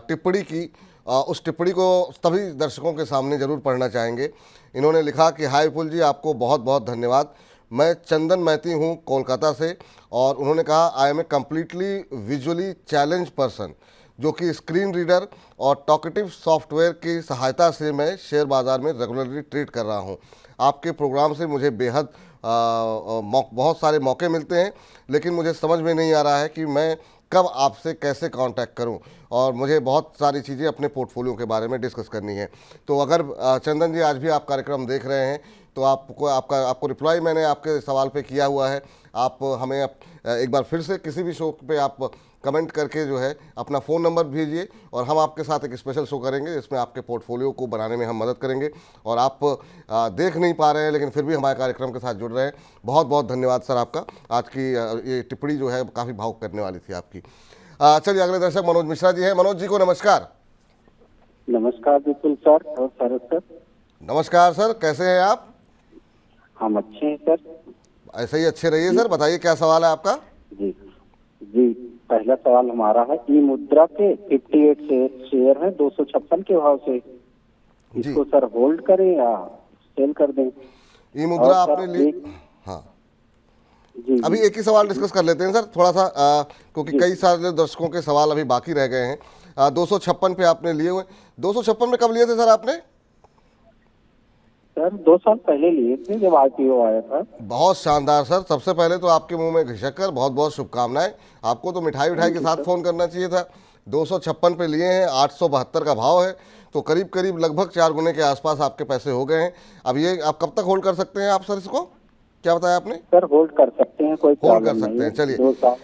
टिप्पणी की, उस टिप्पणी को सभी दर्शकों के सामने ज़रूर पढ़ना चाहेंगे। इन्होंने लिखा कि हाय विपुल जी, आपको बहुत बहुत धन्यवाद। मैं चंदन मैती हूँ कोलकाता से, और उन्होंने कहा I am a completely visually challenge person. जो कि स्क्रीन रीडर और टॉकेटिव सॉफ्टवेयर की सहायता से मैं शेयर बाज़ार में रेगुलरली ट्रेड कर रहा हूं। आपके प्रोग्राम से मुझे बेहद बहुत सारे मौके मिलते हैं, लेकिन मुझे समझ में नहीं आ रहा है कि मैं कब आपसे कैसे कांटेक्ट करूं, और मुझे बहुत सारी चीज़ें अपने पोर्टफोलियो के बारे में डिस्कस करनी है। तो अगर चंदन जी आज भी आप कार्यक्रम देख रहे हैं तो आपको रिप्लाई मैंने आपके सवाल पे किया हुआ है। आप हमें एक बार फिर से किसी भी शो पे आप कमेंट करके जो है अपना फ़ोन नंबर भेजिए, और हम आपके साथ एक स्पेशल शो करेंगे जिसमें आपके पोर्टफोलियो को बनाने में हम मदद करेंगे। और आप देख नहीं पा रहे हैं लेकिन फिर भी हमारे कार्यक्रम के साथ जुड़ रहे हैं, बहुत बहुत धन्यवाद सर आपका। आज की ये टिप्पणी जो है काफ़ी भावुक करने वाली थी आपकी। चलिए अगले दर्शक मनोज मिश्रा जी हैं। मनोज जी को नमस्कार। नमस्कार विपुल सर और शरद सर। नमस्कार सर, कैसे हैं आप? हम अच्छे हैं सर। ऐसे ही अच्छे रहिए सर। बताइए क्या सवाल है आपका? जी जी, पहला सवाल हमारा है ई मुद्रा के 58 शेयर है 256 के भाव से, इसको सर होल्ड करें या सेल कर दें? ई मुद्रा और सर आपने ली? हाँ जी अभी एक ही सवाल डिस्कस कर लेते हैं सर, थोड़ा सा क्योंकि कई सारे दर्शकों के सवाल अभी बाकी रह गए हैं। 256 पे आपने लिए हुए, 256 में कब लिए थे सर आपने? सर 2 साल पहले लिए थे जब IPO आया था। बहुत शानदार सर। सबसे पहले तो आपके मुंह में घिसक कर बहुत बहुत शुभकामनाएं। आपको तो मिठाई उठाई के साथ फ़ोन करना चाहिए था। 256 पे लिए हैं, 872 का भाव है, तो करीब करीब लगभग 4 गुने के आसपास आपके पैसे हो गए हैं। अब ये आप कब तक होल्ड कर सकते हैं आप सर इसको? क्या बताया आपने? सर होल्ड कर सकते हैं, कोई होल्ड कर प्रॉब्लम सकते नहीं हैं। है। चलिए 2 साल।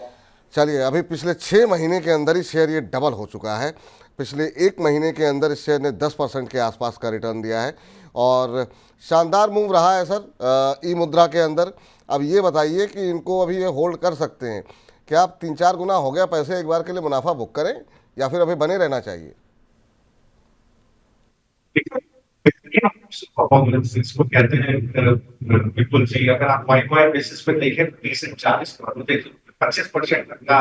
चलिए अभी पिछले 6 महीने के अंदर ही शेयर ये डबल हो चुका है। पिछले 1 महीने के अंदर इस शेयर ने 10% के आसपास का रिटर्न दिया है, और शानदार मूव रहा है सर ई मुद्रा के अंदर। अब ये बताइए कि इनको अभी ये होल्ड कर सकते हैं क्या? आप 3-4 गुना हो गया पैसे, एक बार के लिए मुनाफा बुक करें या फिर अभी बने रहना चाहिए? परफॉर्मेंस इसको कहते हैं बिल्कुल जी। अगर आप वाई बेसिस पे देखें तो 25% का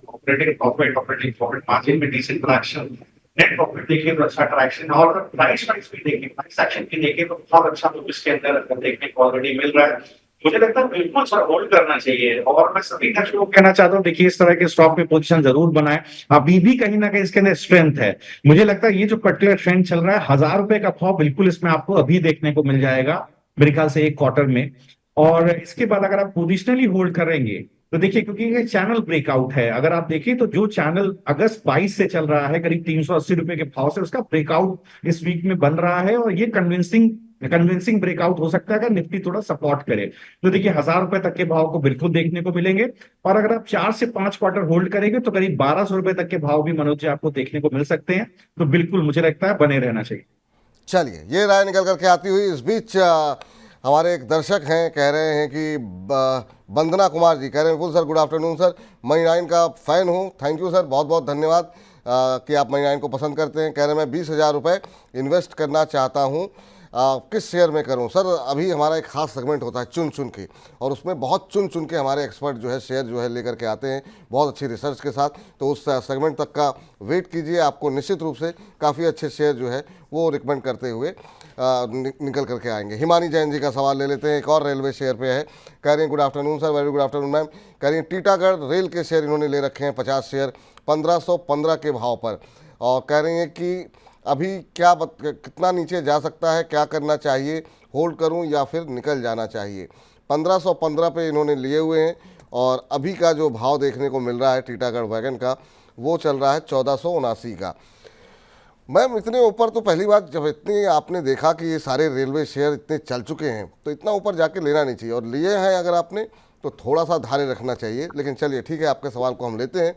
ऑपरेटिंग प्रॉफिट मार्जिन में डिसेंट ट्रैक्शन, नेट प्रॉफिट देखिए तो अच्छा ट्रैक्शन, और प्राइस वाइज भी देखिए, प्राइस एक्शन भी देखिए तो बहुत अच्छा तो इसके अंदर देखने को ऑलरेडी मिल रहा है। मुझे लगता है बिल्कुल सर होल्ड करना चाहिए, और मैं सभी दर्शकों को कहना चाहता हूँ देखिए इस तरह के स्टॉक में पोजीशन जरूर बनाएं। अभी भी कहीं ना कहीं इसके अंदर स्ट्रेंथ है। मुझे लगता है ये जो पर्टिकुलर ट्रेंड चल रहा है, 1000 रुपए का भाव बिल्कुल इसमें आपको अभी देखने को मिल जाएगा मेरे ख्याल से 1 क्वार्टर में। और इसके बाद अगर आप पोजिशनली होल्ड करेंगे तो देखिए, क्योंकि ये चैनल ब्रेकआउट है, अगर आप देखिए तो जो चैनल अगस्त 22 से चल रहा है करीब 380 रुपए के भाव से, उसका ब्रेकआउट इस वीक में बन रहा है, और ये कन्विंसिंग ब्रेकआउट हो सकता है अगर निफ्टी थोड़ा सपोर्ट करे तो देखिए 1000 रुपए तक के भाव को बिल्कुल देखने को मिलेंगे। और अगर आप 4 से 5 क्वार्टर होल्ड करेंगे तो करीब 1200 रुपए तक के भाव भी मनोज जी आपको देखने को मिल सकते हैं। तो बिल्कुल मुझे लगता है बने रहना चाहिए। चलिए ये राय निकल करके आती हुई इस बीच हमारे एक दर्शक हैं, कह रहे हैं कि वंदना कुमार जी कह रहे हैं बिल्कुल sir, good afternoon sir, money 9 का फ़ैन हूँ। थैंक यू सर, बहुत बहुत धन्यवाद कि आप मनी 9 को पसंद करते हैं। कह रहे हैं मैं 20,000 रुपये इन्वेस्ट करना चाहता हूँ, किस शेयर में करूं? सर अभी हमारा एक खास सेगमेंट होता है चुन चुन के, और उसमें बहुत चुन चुन के हमारे एक्सपर्ट जो है शेयर जो है लेकर के आते हैं बहुत अच्छी रिसर्च के साथ। तो उस सेगमेंट तक का वेट कीजिए, आपको निश्चित रूप से काफ़ी अच्छे शेयर जो है वो रिकमेंड करते हुए निकल करके आएंगे। हिमानी जैन जी का सवाल ले लेते हैं, एक और रेलवे शेयर पे है। कह रही हैं good afternoon sir, very good afternoon ma'am. कह रही हैं टीटागढ़ रेल के शेयर इन्होंने ले रखे हैं 50 शेयर 1515 के भाव पर, और कह रही हैं कि अभी कितना नीचे जा सकता है, क्या करना चाहिए, होल्ड करूं या फिर निकल जाना चाहिए? 1515 पे इन्होंने लिए हुए हैं, और अभी का जो भाव देखने को मिल रहा है टीटागढ़ वैगन का वो चल रहा है 1479 का। मैम इतने ऊपर तो पहली बात, जब इतनी आपने देखा कि ये सारे रेलवे शेयर इतने चल चुके हैं तो इतना ऊपर जाके लेना नहीं चाहिए, और लिए हैं अगर आपने तो थोड़ा सा धैर्य रखना चाहिए। लेकिन चलिए ठीक है, आपके सवाल को हम लेते हैं।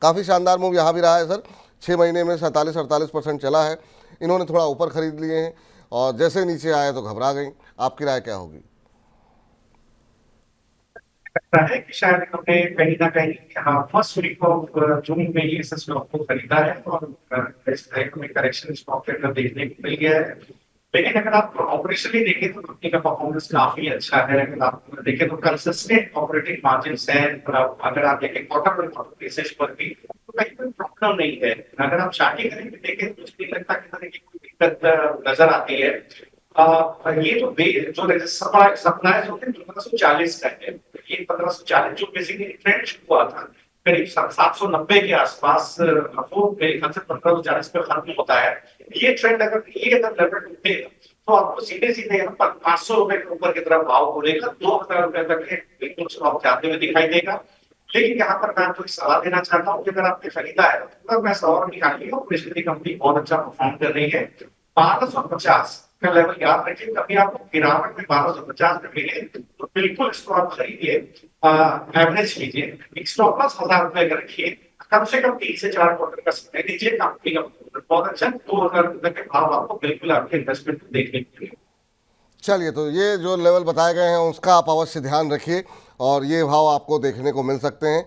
काफ़ी शानदार मूव यहाँ भी रहा है सर, 6 महीने में 47-48% चला है। इन्होंने थोड़ा ऊपर खरीद लिए हैं और जैसे नीचे आए तो घबरा गई। आपकी राय क्या होगी? लगता है कि शायद इन्होंने कहीं ना कहीं फर्स्ट वीक ऑफ जून में ही इस स्टॉक को खरीदा है, और इस तरह में करेक्शन स्टॉक के अंदर देखने को मिल गया है। लेकिन अगर आप ऑपरेशनली देखें तो कंपनी का परफॉर्मेंस काफी अच्छा है। अगर आप देखें तो कंसिस्टेंट ऑपरेटिंग मार्जिन्स है। अगर आप देखें क्वार्टर बेसिस पर भी तो कहीं कोई प्रॉब्लम नहीं है। अगर आप चार्टिंग करके देखें तो मुझे नहीं लगता कि तरह की कोई दिक्कत नजर आती है। ये जो सप्लाई होते हैं 1540 का है, ये 1540 जो बेसिकली ट्रेंड हुआ था करीब 790 के आसपास वो मेरे ख्याल से 1540 पे खत्म होता है। ये ट्रेंड अगर लेवल टूटेगा तो आपको सीधे सीधे यहाँ पर 500 रुपए के ऊपर की तरफ भाव खुलेगा, 2000 रुपए तक के बिल्कुल स्टॉक जाते हुए दिखाई देगा। लेकिन यहाँ पर मैं आपको एक सलाह देना चाहता हूँ कि अगर आपने खरीदा है तो मैं सवाल निकालिए, और कंपनी बहुत अच्छा परफॉर्म कर रही है। 1250 का लेवल याद रखिए, कभी आपको गिरावट में 1250 में मिले तो बिल्कुल इसको आप खरीदिए, एवरेज कीजिए, एक स्टॉप लॉस 1000 रुपए का रखिए, कम से कम 3 से 4 क्वार्टर का समय दीजिए। कंपनी का बहुत अच्छा 2000 रुपए के भाव आपको बिल्कुल आपके इन्वेस्टमेंट में देखने को मिलेगा। चलिए, तो ये जो लेवल बताए गए हैं उसका आप अवश्य ध्यान रखिए और ये भाव आपको देखने को मिल सकते हैं।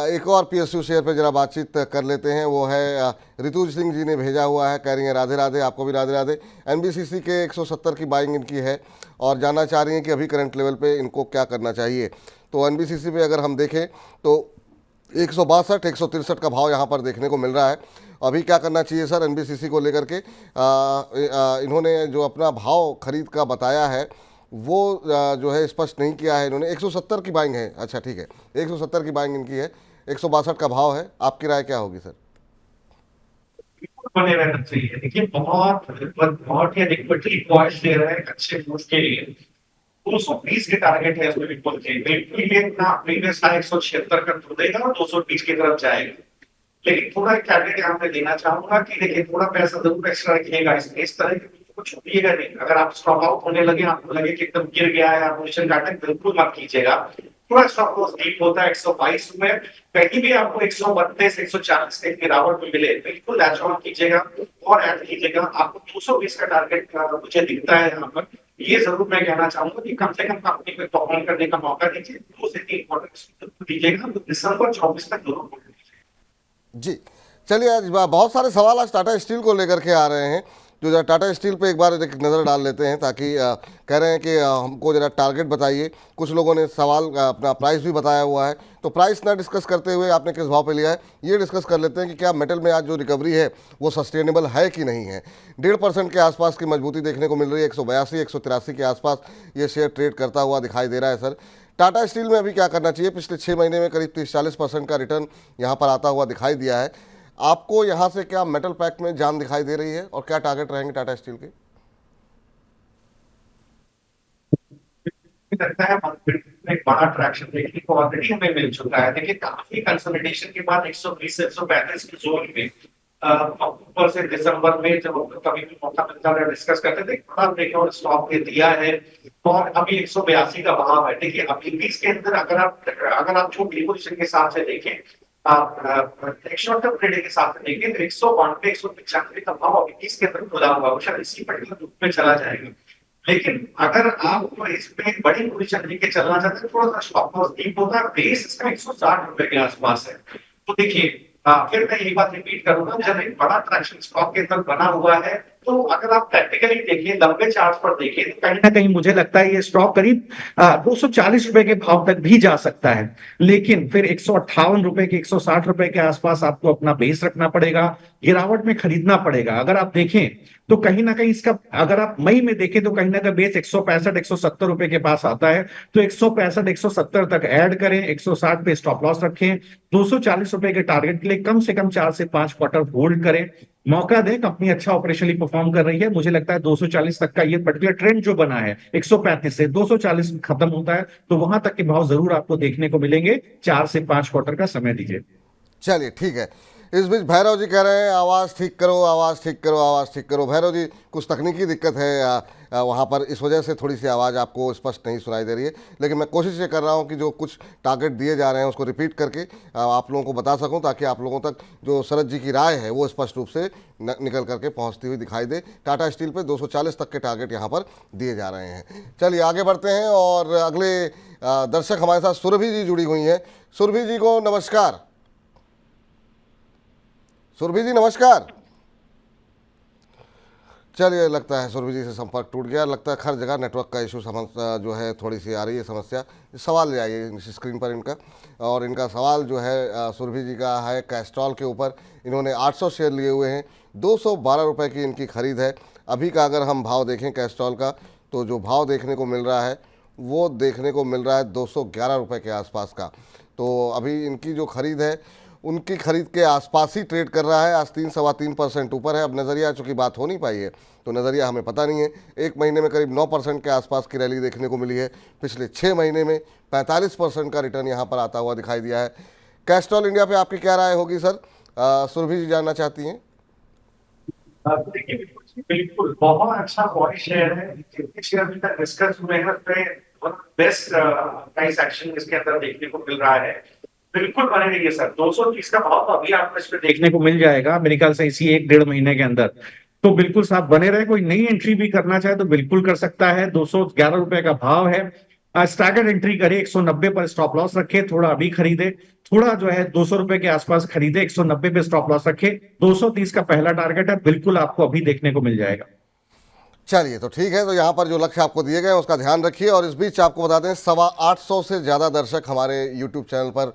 एक और पीएसयू शेयर पे जरा बातचीत कर लेते हैं, वो है ऋतु सिंह जी ने भेजा हुआ है, कह रही हैं राधे राधे, आपको भी राधे राधे। एनबीसीसी के 170 की बाइंग इनकी है और जानना चाह रही हैं कि अभी करंट लेवल पे इनको क्या करना चाहिए। तो एनबीसीसी पे अगर हम देखें तो 162 163 का भाव यहाँ पर देखने को मिल रहा है। अभी क्या करना चाहिए सर एनबीसीसी को लेकर के? इन्होंने जो अपना भाव खरीद का बताया है वो जो है स्पष्ट नहीं किया है। इन्होंने 170 की बाइंग है, अच्छा ठीक है, 170 की बाइंग इनकी है, 162 का भाव है। आपकी राय क्या होगी सर? बने रहना चाहिए। देखिए बहुत ही एडिक्वेटली पॉइंट्स दे रहे हैं अच्छे मूव के लिए। 220 के टारगेट है इसमें बिल्कुल ये ना प्रीवियस हाई 176 का देगा और 220 की तरफ जाएगा। लेकिन थोड़ा टारगेट यहाँ पे देना चाहूंगा कि देखिए थोड़ा पैसा जरूर एक्स्ट्रा रखिएगा, इस तरह की चीजों को छूटिएगा नहीं। अगर आप स्टॉप आउट होने लगे, आपको लगे कि एकदम गिर गया है, आप पोजीशन काटें, बिल्कुल मत कीजिएगा। थोड़ा स्टॉप लॉस डीप होता है 122 में, कहीं भी आपको 132 140 से गिरावट में मिले बिल्कुल लैच ऑन कीजिएगा और ऐड कीजिएगा। आपको 220 का टारगेट मुझे दिखता है यहाँ पर। ये जरूर मैं कहना चाहूंगा कि कम से कम कंपनी को परफॉर्म करने का मौका दीजिए, 2 से 3 क्वार्टर दीजिएगा, तो दिसंबर 24 तक जरूर जी चलिए, आज बहुत सारे सवाल आज टाटा स्टील को लेकर के आ रहे हैं, जो जरा टाटा स्टील पे एक बार एक नज़र डाल लेते हैं, ताकि कह रहे हैं कि हमको जरा टारगेट बताइए। कुछ लोगों ने सवाल अपना प्राइस भी बताया हुआ है, तो प्राइस ना डिस्कस करते हुए आपने किस भाव पे लिया है ये डिस्कस कर लेते हैं कि क्या मेटल में आज जो रिकवरी है वो सस्टेनेबल है कि नहीं है। 1.5% के आसपास की मजबूती देखने को मिल रही है, 182 183 के आसपास ये शेयर ट्रेड करता हुआ दिखाई दे रहा है। सर टाटा स्टील में अभी क्या करना चाहिए? पिछले 6 महीने में करीब 30-40% का रिटर्न यहाँ पर आता हुआ दिखाई दिया है। आपको यहाँ से क्या मेटल पैक में जान दिखाई दे रही है और क्या टारगेट रहेंगे टाटा स्टील के? लगता है मार्केट में एक बड़ा ट्रैक्शन देखने को ऑलरेडी हमें मिल चुका है। देखिए काफी कंसोलिडेशन के बाद 120 से 135 के जोन में अक्टूबर से दिसंबर में जब कभी भी मौका मिलता है डिस्कस करते थे, बड़ा ब्रेकआउट स्टॉक दे दिया है और अभी 182 का भाव है। देखिए अभी भी इसके अंदर अगर आप छोटी पोजीशन के हिसाब से देखें, आप एक शॉर्ट टर्म ट्रेडिंग के साथ देखें तो 192 195 का भाव अभी भी इसके अंदर खुला हुआ है, शायद इसी पर्टिकुलर ग्रुप में चला जाएगा। लेकिन अगर आप इसमें बड़ी पोजीशन लेके चलना चाहते हैं, थोड़ा सा स्टॉप लॉस डीप होता है, बेस इसका 160 रुपए के आसपास है। तो देखिए फिर मैं यही बात रिपीट करूंगा, जब एक बड़ा ट्रैक्शन स्टॉक के अंदर बना हुआ है तो अगर आप प्रैक्टिकली देखिए, लंबे चार्ट पर देखिए तो कहीं ना कहीं मुझे लगता है ये स्टॉक करीब 240 रुपए के भाव तक भी जा सकता है। लेकिन फिर 158 रुपए के 160 रुपए के आसपास आपको अपना बेस रखना पड़ेगा, गिरावट में खरीदना पड़ेगा। अगर आप देखें तो कहीं ना कहीं इसका, अगर आप मई में देखें तो कहीं ना कहीं बेस 165 170 रुपए के पास आता है, तो 165 170 तक ऐड करें, 160 पे स्टॉप लॉस रखें, 240 रुपए के टारगेट के लिए कम से कम 4 से 5 क्वार्टर होल्ड करें, मौका दें। कंपनी अच्छा ऑपरेशनली परफॉर्म कर रही है, मुझे लगता है 240 तक का ये पर्टिकुलर ट्रेंड जो बना है 135 से 240 खत्म होता है तो वहां तक के भाव जरूर आपको देखने को मिलेंगे। 4 से 5 क्वार्टर का समय दीजिए। चलिए ठीक है। इस बीच भैरव जी कह रहे हैं आवाज़ ठीक करो, आवाज़ ठीक करो, आवाज़ ठीक करो। भैरव जी कुछ तकनीकी दिक्कत है वहाँ पर, इस वजह से थोड़ी सी आवाज़ आपको स्पष्ट नहीं सुनाई दे रही है, लेकिन मैं कोशिश ये कर रहा हूँ कि जो कुछ टारगेट दिए जा रहे हैं उसको रिपीट करके आप लोगों को बता सकूँ, ताकि आप लोगों तक जो शरद जी की राय है वो स्पष्ट रूप से निकल करके पहुँचती हुई दिखाई दे। टाटा स्टील पे 240 तक के टारगेट यहाँ पर दिए जा रहे हैं। चलिए आगे बढ़ते हैं और अगले दर्शक हमारे साथ सुरभि जी जुड़ी हुई हैं। सुरभि जी को नमस्कार। सुरभि जी नमस्कार। चलिए लगता है सुरभि जी से संपर्क टूट गया, लगता है हर जगह नेटवर्क का इशू समस्या जो है थोड़ी सी आ रही है समस्या। सवाल ले आइए स्क्रीन पर इनका, और इनका सवाल जो है सुरभि जी का है कैस्ट्रॉल के ऊपर। इन्होंने 800 शेयर लिए हुए हैं, 212 रुपये की इनकी खरीद है। अभी का अगर हम भाव देखें कैस्ट्रॉल का, तो जो भाव देखने को मिल रहा है वो देखने को मिल रहा है 211 रुपये के आसपास का। तो अभी इनकी जो खरीद है उनकी खरीद के आसपास ही ट्रेड कर रहा है। आज 3-3.25% ऊपर है। अब नज़रिया चूँकि बात हो नहीं पाई है तो नज़रिया हमें पता नहीं है। एक महीने में करीब 9% के आसपास की रैली देखने को मिली है। पिछले 6 महीने में 45% का रिटर्न यहाँ पर आता हुआ दिखाई दिया है। कैस्ट्रॉल इंडिया पे आपकी क्या राय होगी सर? सुरभि जी जानना चाहती हैं। देखिए बिल्कुल बहुत अच्छा बॉडी शेयर है। जितने शेयर अभी तक डिस्कस हुए हैं उसमें बेस्ट प्राइस एक्शन इसके अंदर देखने को मिल रहा है। बिल्कुल बने रहिए सर। 230 का भाव तो अभी आपको इस पे देखने को मिल जाएगा मेरे ख्याल से इसी 1-1.5 महीने के अंदर। तो बिल्कुल साहब बने रहे। कोई नई एंट्री भी करना चाहे तो बिल्कुल कर सकता है। 211 रुपए का भाव है। स्टैगर्ड एंट्री करे, 190 पर स्टॉप लॉस रखे, थोड़ा अभी खरीदे, थोड़ा जो है 200 रुपए के आसपास खरीदे, 190 पे स्टॉप लॉस रखे। 230 का पहला टारगेट है, बिल्कुल आपको अभी देखने को मिल जाएगा। चलिए तो ठीक है। तो यहाँ पर जो लक्ष्य आपको दिए गए हैं उसका ध्यान रखिए। और इस बीच आपको बता दें 825 से ज़्यादा दर्शक हमारे यूट्यूब चैनल पर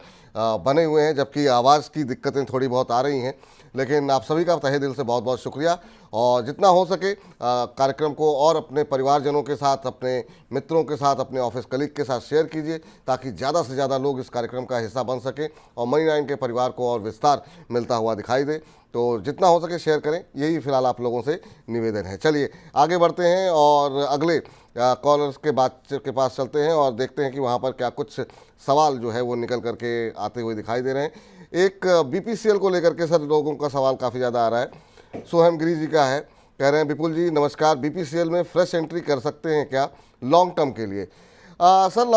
बने हुए हैं, जबकि आवाज़ की दिक्कतें थोड़ी बहुत आ रही हैं। लेकिन आप सभी का तहे दिल से बहुत बहुत शुक्रिया। और जितना हो सके कार्यक्रम को और अपने परिवारजनों के साथ, अपने मित्रों के साथ, अपने ऑफिस कलीग के साथ शेयर कीजिए ताकि ज़्यादा से ज़्यादा लोग इस कार्यक्रम का हिस्सा बन सकें और मनी 9 के परिवार को और विस्तार मिलता हुआ दिखाई दे। तो जितना हो सके शेयर करें, यही फिलहाल आप लोगों से निवेदन है। चलिए आगे बढ़ते हैं और अगले कॉलर्स के पास चलते हैं और देखते हैं कि वहाँ पर क्या कुछ सवाल जो है वो निकल करके आते हुए दिखाई दे रहे हैं। एक बीपीसीएल को लेकर के सर लोगों का सवाल काफ़ी ज़्यादा आ रहा है। सोहम गिरी जी का है, कह रहे हैं विपुल जी नमस्कार, बीपीसीएल में फ्रेश एंट्री कर सकते हैं क्या लॉन्ग टर्म के लिए? सर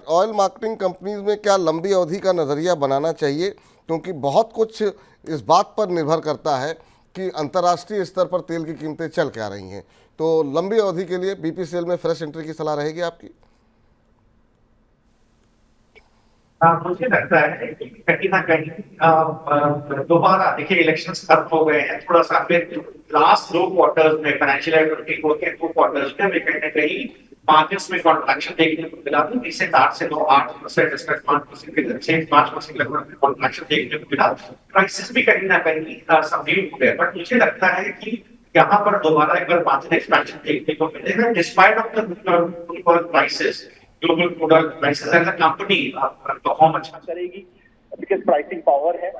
ऑयल मार्केटिंग कंपनीज में क्या लंबी अवधि का नज़रिया बनाना चाहिए? क्योंकि बहुत कुछ इस बात पर निर्भर करता है कि अंतर्राष्ट्रीय स्तर पर तेल की कीमतें चल क्या रही हैं। तो लंबी अवधि के लिए बीपीसीएल में फ्रेश एंट्री की सलाह रहेगी आपकी? मुझे लगता है कि कहीं ना कहीं दोबारा देखिए इलेक्शन खत्म हो गए हैं, थोड़ा सा फिर लास्ट 2 क्वार्टर्स में फाइनेंशियल ईयर 24 के 2 क्वार्टर्स में कहीं ना कहीं मार्केट्स में कॉन्ट्रैक्शन देखने को मिला। तो रिसेंट 8 से 8% इसका 5% के से 5% लगभग कॉन्ट्रैक्शन देखने को मिला। प्राइसेस भी कहीं ना कहीं सबड्यूड हो गए। बट मुझे लगता है कि यहाँ पर दोबारा एक बार मार्जिन एक्सपेंशन देखने को मिलेगा despite of the prices. Global product prices as a company perform अच्छा करेगी बिकॉज प्राइसिंग पावर है।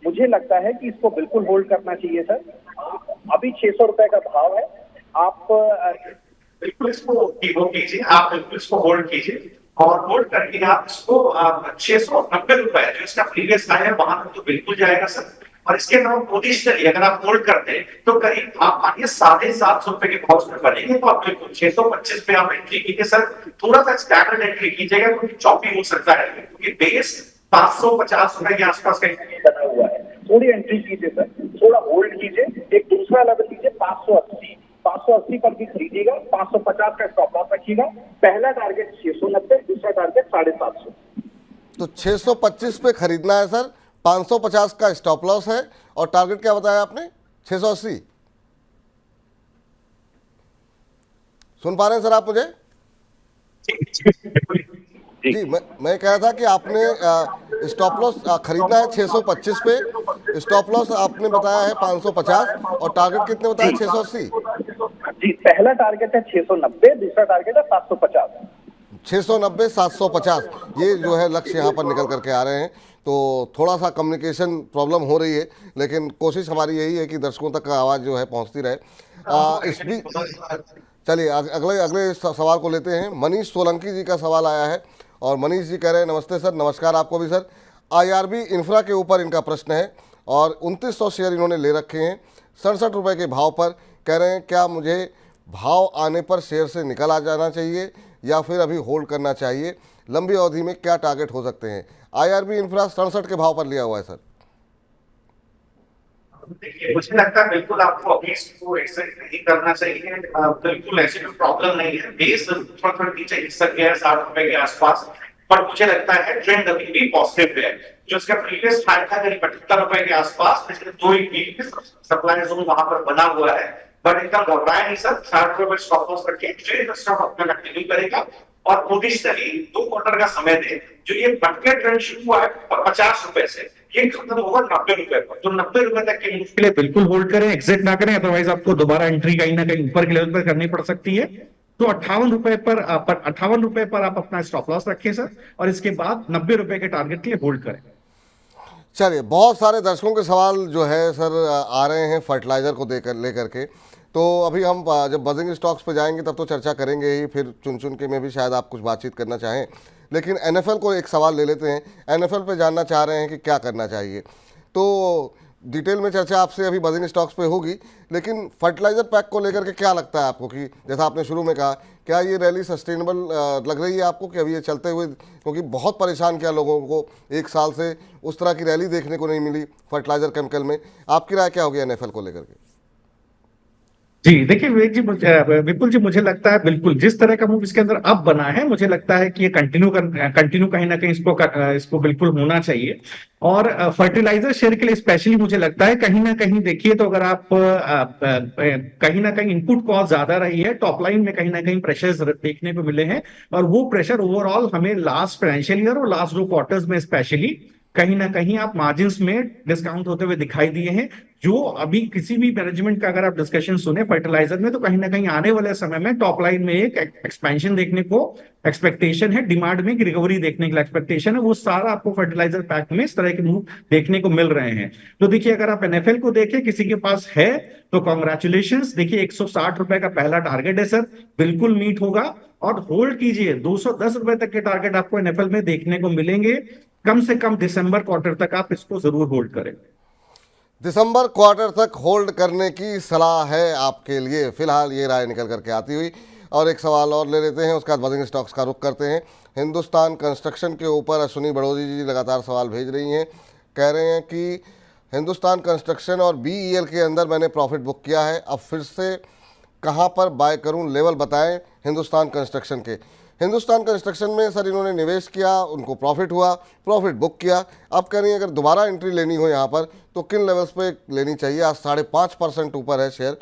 मुझे लगता है कि इसको बिल्कुल होल्ड करना चाहिए सर। अभी 600 रुपए का भाव है। आप बिल्कुल इसको कीजिए, आप बिल्कुल इसको होल्ड कीजिए और होल्ड करके आप इसको 690 रुपए जो इसका प्रीवियस हाई है वहां तक तो बिल्कुल जाएगा सर। और इसके अलावा पोजिशनली अगर आप होल्ड करते हैं तो करीब आप मानिए 750 रुपए के भाव में बनेंगे। तो आप बिल्कुल 625 पे आप एंट्री कीजिए सर। थोड़ा सा स्टैंडर्ड एंट्री कीजिएगा क्योंकि चॉपी हो सकता है क्योंकि बेस 550 रुपए के आसपास कहीं बना हुआ है। थोड़ी एंट्री कीजिए सर, थोड़ा होल्ड कीजिए। एक दूसरा लेवल लीजिए 580 पर भी खरीदिएगा। 550 का स्टॉप लॉस रखिएगा। पहला टारगेट 690, दूसरा टारगेट 750। तो 625 पे खरीदना है सर, 550 का स्टॉप लॉस है और टारगेट क्या बताया आपने? 680। सुन पा रहे हैं सर आप मुझे? जी मैं कह रहा था कि आपने स्टॉप लॉस खरीदना है 625 पे, स्टॉप लॉस आपने बताया है 550 और टारगेट कितने बताया? 680। जी पहला टारगेट है 690, दूसरा टारगेट है 750। 690 750 ये जो है लक्ष्य यहाँ पर निकल करके आ रहे हैं। तो थोड़ा सा कम्युनिकेशन प्रॉब्लम हो रही है लेकिन कोशिश हमारी यही है कि दर्शकों तक आवाज़ जो है पहुँचती रहे। इस बीच चलिए अगले सवाल को लेते हैं। मनीष सोलंकी जी का सवाल आया है और मनीष जी कह रहे हैं नमस्ते सर। नमस्कार आपको भी सर। IRB इंफ्रा के ऊपर इनका प्रश्न है और 2900 शेयर इन्होंने ले रखे हैं 67 रुपये के भाव पर। कह रहे हैं क्या मुझे भाव आने पर शेयर से निकल आ जाना चाहिए या फिर अभी होल्ड करना चाहिए? लंबी अवधि में क्या टारगेट हो सकते हैं? IRB इंफ्रा 67 के भाव पर लिया हुआ है सर। देखिए मुझे लगता है बिल्कुल आपको अभी इसको एक्सेप्ट नहीं करना चाहिए। बिल्कुल ऐसी कोई प्रॉब्लम नहीं है। बेस थोड़ा नीचे हिस्सा गया है 60 रुपए के आसपास। पर मुझे लगता है ट्रेंड अभी भी पॉजिटिव है। जो इसका प्रीवियस हाई था करीब 72 रुपए के आसपास, पिछले 2 वीक में सप्लाई जोन वहां पर बना हुआ है। बट इतना घबराए नहीं सर। 60 रुपए स्टॉप लॉस रखिए, ट्रेड स्टॉक अपना कंटिन्यू करेगा और पोजिशनली 2 क्वार्टर का समय दे। जो ये भटके ट्रेंड शुरू हुआ है 50 रुपए से, ये खत्म होगा 90 रुपए पर। तो 90 रुपए तक के मूव के लिए बिल्कुल होल्ड करें, एग्जिट ना करें, अदरवाइज आपको दोबारा एंट्री कहीं ना कहीं ऊपर के लेवल पर करनी पड़ सकती है। तो 58 रुपए पर आप अपना स्टॉप लॉस रखें सर, और इसके बाद 90 रुपए के टारगेट के लिए होल्ड करें। चलिए, बहुत सारे दर्शकों के सवाल जो है सर आ रहे हैं फर्टिलाइज़र को लेकर के। तो अभी हम जब बजिंग स्टॉक्स पे जाएंगे तब तो चर्चा करेंगे ही, फिर चुन चुन के में भी शायद आप कुछ बातचीत करना चाहें, लेकिन एनएफएल को एक सवाल ले लेते हैं। एनएफएल पे जानना चाह रहे हैं कि क्या करना चाहिए। तो डिटेल में चर्चा आपसे अभी बजिंग स्टॉक्स पे होगी, लेकिन फर्टिलाइज़र पैक को लेकर के क्या लगता है आपको कि जैसा आपने शुरू में कहा, क्या ये रैली सस्टेनेबल लग रही है आपको कि अभी ये चलते हुए, क्योंकि बहुत परेशान किया लोगों को, एक साल से उस तरह की रैली देखने को नहीं मिली फर्टिलाइज़र केमिकल में। आपकी राय क्या होगी एनएफएल को लेकर के? जी देखिए विवेक जी, विपुल जी, मुझे लगता है बिल्कुल जिस तरह का मूव इसके अंदर अब बना है, मुझे लगता है कि ये कंटिन्यू कहीं ना कहीं इसको बिल्कुल होना चाहिए। और फर्टिलाइजर शेयर के लिए स्पेशली मुझे लगता है कहीं ना कहीं देखिए, तो अगर आप कहीं ना कहीं इनपुट कॉस्ट ज्यादा रही है, टॉप लाइन में कहीं ना कहीं प्रेशर्स देखने को मिले हैं, और वो प्रेशर ओवरऑल हमें लास्ट फाइनेंशियल ईयर और लास्ट 2 क्वार्टर्स में स्पेशली कहीं ना कहीं आप मार्जिन्स में डिस्काउंट होते हुए दिखाई दिए हैं। जो अभी किसी भी मैनेजमेंट का अगर आप डिस्कशन सुने फर्टिलाइजर में, तो कहीं ना कहीं आने वाले समय में टॉप लाइन में एक एक्सपेंशन देखने को एक्सपेक्टेशन है, डिमांड में रिकवरी देखने के लिए एक्सपेक्टेशन है, वो सारा आपको फर्टिलाइजर पैक में इस तरह के मूव देखने को मिल रहे हैं। तो देखिए, अगर आप एनएफएल को देखें, किसी के पास है तो कॉन्ग्रेचुलेशंस। देखिए 160 रुपए का पहला टारगेट है सर, बिल्कुल मीट होगा, और होल्ड कीजिए। 210 रुपए तक के टारगेट आपको एनएफएल में देखने को मिलेंगे। कम से कम दिसंबर क्वार्टर तक आप इसको जरूर होल्ड करें। दिसंबर क्वार्टर तक होल्ड करने की सलाह है आपके लिए, फिलहाल ये राय निकल करके आती हुई। और एक सवाल और ले लेते हैं, उसके बाद बजिंग स्टॉक्स का रुख करते हैं। हिंदुस्तान कंस्ट्रक्शन के ऊपर अश्विनी बड़ोदी जी लगातार सवाल भेज रही हैं, कह रहे हैं कि हिंदुस्तान कंस्ट्रक्शन और बीईएल के अंदर मैंने प्रॉफिट बुक किया है, अब फिर से कहाँ पर बाय करूं, लेवल बताएं हिंदुस्तान कंस्ट्रक्शन के। हिंदुस्तान कंस्ट्रक्शन में सर इन्होंने निवेश किया, उनको प्रॉफिट हुआ, प्रॉफिट बुक किया, अब कह रही हैं अगर दोबारा एंट्री लेनी हो यहाँ पर तो किन लेवल्स पे लेनी चाहिए। आज 5.5% ऊपर है शेयर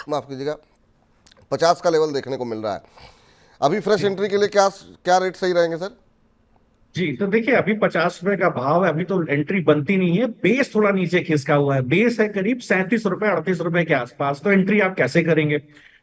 माफ़ कीजिएगा, 50 का लेवल देखने को मिल रहा है। अभी फ्रेश एंट्री के लिए क्या रेट सही रहेंगे सर? जी तो देखिए, अभी 50 रुपए का भाव है, अभी तो एंट्री बनती नहीं है। बेस थोड़ा नीचे खिसका हुआ है, बेस है करीब 37 रुपए 38 रुपए के आसपास, तो एंट्री आप कैसे करेंगे?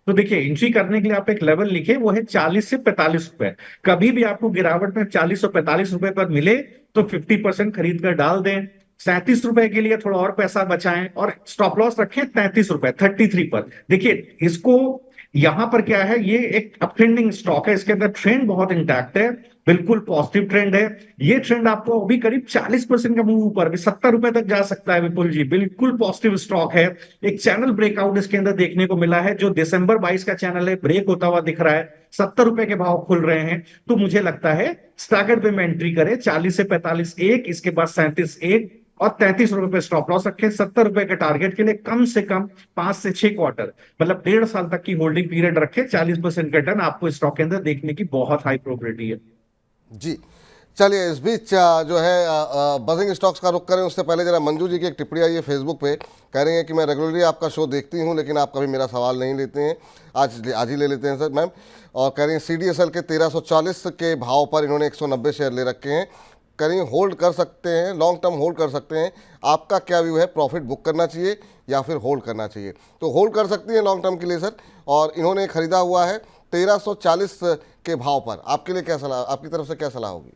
तो देखिए, एंट्री करने के लिए आप एक लेवल लिखे, वो है 40 से 45 रुपए। कभी भी आपको गिरावट में 40 और 45 रुपए पर मिले तो 50% खरीद कर डाल दें। 37 रुपए के लिए थोड़ा और पैसा बचाएं, और स्टॉप लॉस रखें 33 रुपए 33 पर। देखिए इसको, यहां पर क्या है, ये एक अपट्रेंडिंग स्टॉक है, इसके अंदर ट्रेंड बहुत इंटैक्ट है, बिल्कुल पॉजिटिव ट्रेंड है। ये ट्रेंड आपको अभी करीब 40% का मूव ऊपर, 70 रुपए तक जा सकता है विपुल जी, बिल्कुल पॉजिटिव स्टॉक है। एक चैनल ब्रेकआउट इसके अंदर देखने को मिला है, जो दिसंबर 22 का चैनल है, ब्रेक होता हुआ दिख रहा है, 70 रुपए के भाव खुल रहे हैं। तो मुझे लगता है स्टैगर्ड पे में एंट्री करें, 40 से 45 एक, इसके बाद 37 एक, और 33 रुपए पे स्टॉप लॉस रखें। 70 रुपए के टारगेट के लिए कम से कम 5 से 6 क्वार्टर, मतलब 1.5 साल तक की होल्डिंग पीरियड रखें। 40% रिटर्न आपको स्टॉक के अंदर देखने की बहुत हाई प्रोबेबिलिटी है। जी चलिए, इस बीच जो है बजिंग स्टॉक्स का रुख करें, उससे पहले जरा मंजू जी की एक टिप्पणी आई है फेसबुक पे, कह रही हैं कि मैं रेगुलरली आपका शो देखती हूं लेकिन आप कभी मेरा सवाल नहीं लेते हैं, आज ही ले लेते हैं सर मैम। और कह रही हैं सीडीएसएल के 1340 के भाव पर इन्होंने 190 शेयर ले रखे हैं, कह रही हैं होल्ड कर सकते हैं, लॉन्ग टर्म होल्ड कर सकते हैं, आपका क्या व्यू है, प्रॉफिट बुक करना चाहिए या फिर होल्ड करना चाहिए? तो होल्ड कर सकती हैं लॉन्ग टर्म के लिए सर, और इन्होंने खरीदा हुआ है 1340 के भाव पर। आपके लिए क्या सलाह, आपकी तरफ से क्या सलाह होगी?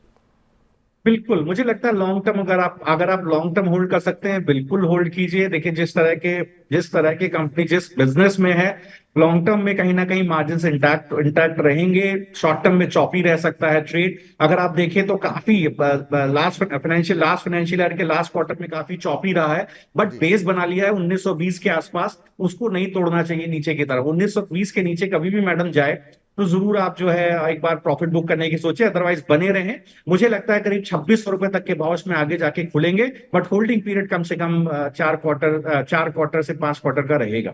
बिल्कुल, मुझे लगता है लॉन्ग टर्म अगर आप लॉन्ग टर्म होल्ड कर सकते हैं, बिल्कुल होल्ड कीजिए। देखिए, जिस तरह की कंपनी जिस बिजनेस में है, लॉन्ग टर्म में कहीं ना कहीं मार्जिन इंटैक्ट रहेंगे, शॉर्ट टर्म में चॉपी रह सकता है ट्रेड। अगर आप देखें तो काफी लास्ट फाइनेंशियल ईयर के लास्ट क्वार्टर में काफी चॉपी रहा है, बट बेस बना लिया है 1920 के आसपास, उसको नहीं तोड़ना चाहिए नीचे की तरफ। 1920 के नीचे कभी भी मैडम जाए तो जरूर आप जो है एक बार प्रॉफिट बुक करने की सोचे, अदरवाइज बने रहें। मुझे लगता है करीब 2600 रुपए तक के भाव इसमें आगे जाके खुलेंगे, बट होल्डिंग पीरियड कम से कम 4 क्वार्टर से 5 क्वार्टर का रहेगा।